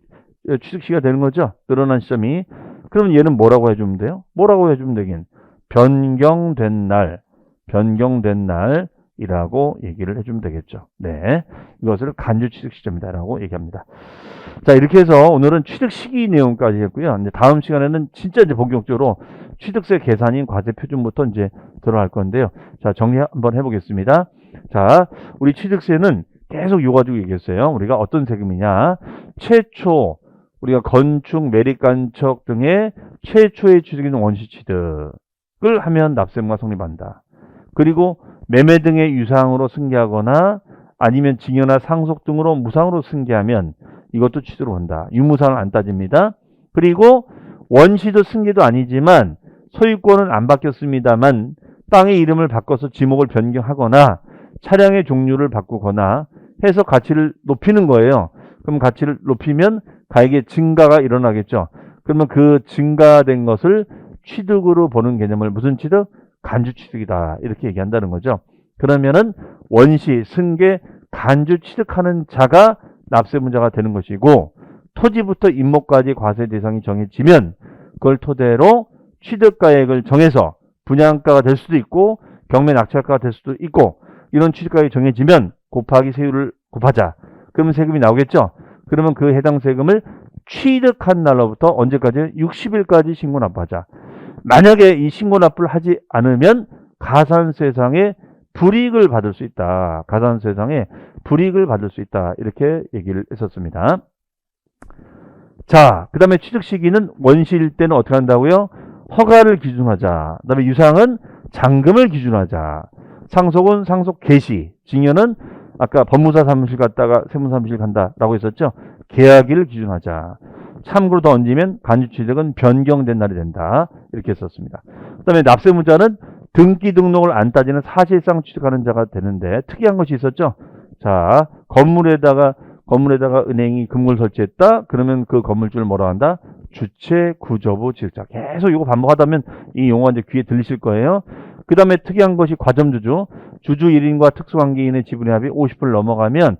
취득시가 되는 거죠. 늘어난 시점이. 그러면 얘는 뭐라고 해주면 돼요? 뭐라고 해주면 되긴? 변경된 날이라고 얘기를 해주면 되겠죠. 네. 이것을 간주 취득 시점이다라고 얘기합니다. 자, 이렇게 해서 오늘은 취득 시기 내용까지 했고요. 이제 다음 시간에는 진짜 이제 본격적으로 취득세 계산인 과세 표준부터 이제 들어갈 건데요. 자, 정리 한번 해보겠습니다. 자, 우리 취득세는 계속 이거 가지고 얘기했어요. 우리가 어떤 세금이냐. 최초, 우리가 건축, 매립간척 등의 최초의 취득인 원시취득을 하면 납세의무가 성립한다. 그리고 매매 등의 유상으로 승계하거나 아니면 증여나 상속 등으로 무상으로 승계하면 이것도 취득으로 본다. 유무상을 안 따집니다. 그리고 원시도 승계도 아니지만 소유권은 안 바뀌었습니다만 땅의 이름을 바꿔서 지목을 변경하거나 차량의 종류를 바꾸거나 해서 가치를 높이는 거예요. 그럼 가치를 높이면 가액의 증가가 일어나겠죠. 그러면 그 증가된 것을 취득으로 보는 개념을 무슨 취득? 간주 취득이다. 이렇게 얘기한다는 거죠. 그러면은 원시, 승계, 간주 취득하는 자가 납세문자가 되는 것이고 토지부터 임목까지 과세 대상이 정해지면 그걸 토대로 취득가액을 정해서 분양가가 될 수도 있고 경매 낙찰가가 될 수도 있고 이런 취득가액이 정해지면 곱하기 세율을 곱하자. 그러면 세금이 나오겠죠. 그러면 그 해당 세금을 취득한 날로부터 언제까지? 60일까지 신고 납부하자. 만약에 이 신고 납부를 하지 않으면 가산세상에 불이익을 받을 수 있다. 가산세상에 불이익을 받을 수 있다. 이렇게 얘기를 했었습니다. 자, 그 다음에 취득 시기는 원시일 때는 어떻게 한다고요? 허가를 기준하자. 그 다음에 유상은 잔금을 기준하자. 상속은 상속 개시. 증여는 아까 법무사 사무실 갔다가 세무사 사무실 간다라고 했었죠. 계약일을 기준하자. 참고로 더 얹으면 간주취득은 변경된 날이 된다. 이렇게 했었습니다. 그 다음에 납세문자는 등기 등록을 안 따지는 사실상 취득하는 자가 되는데 특이한 것이 있었죠. 자, 건물에다가 은행이 금고를 설치했다. 그러면 그 건물주를 뭐라 한다? 주체 구조부 취득자. 계속 이거 반복하다면 이 용어가 이제 귀에 들리실 거예요. 그 다음에 특이한 것이 과점주주. 주주 1인과 특수관계인의 지분의 합이 50%를 넘어가면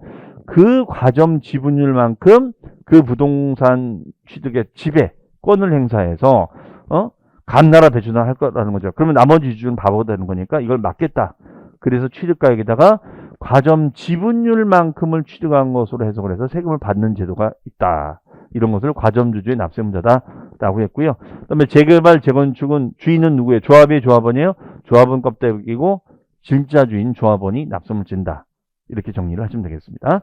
그 과점 지분율만큼 그 부동산 취득의 지배권을 행사해서 감나라 배주나 할 거라는 거죠. 그러면 나머지 주주는 바보가 되는 거니까 이걸 막겠다. 그래서 취득가액에다가 과점 지분율만큼을 취득한 것으로 해석을 해서 세금을 받는 제도가 있다. 이런 것을 과점주주의 납세문자다라고 했고요. 그다음에 재개발, 재건축은 주인은 누구예요? 조합의 조합원이에요. 조합원 껍데기고 진짜 주인 조합원이 납세문을 진다. 이렇게 정리를 하시면 되겠습니다.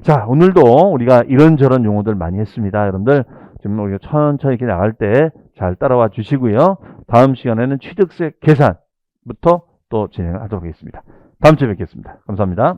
자, 오늘도 우리가 이런저런 용어들 많이 했습니다. 여러분들 지금 우리가 천천히 이렇게 나갈 때 잘 따라와 주시고요. 다음 시간에는 취득세 계산부터 또 진행을 하도록 하겠습니다. 다음 주에 뵙겠습니다. 감사합니다.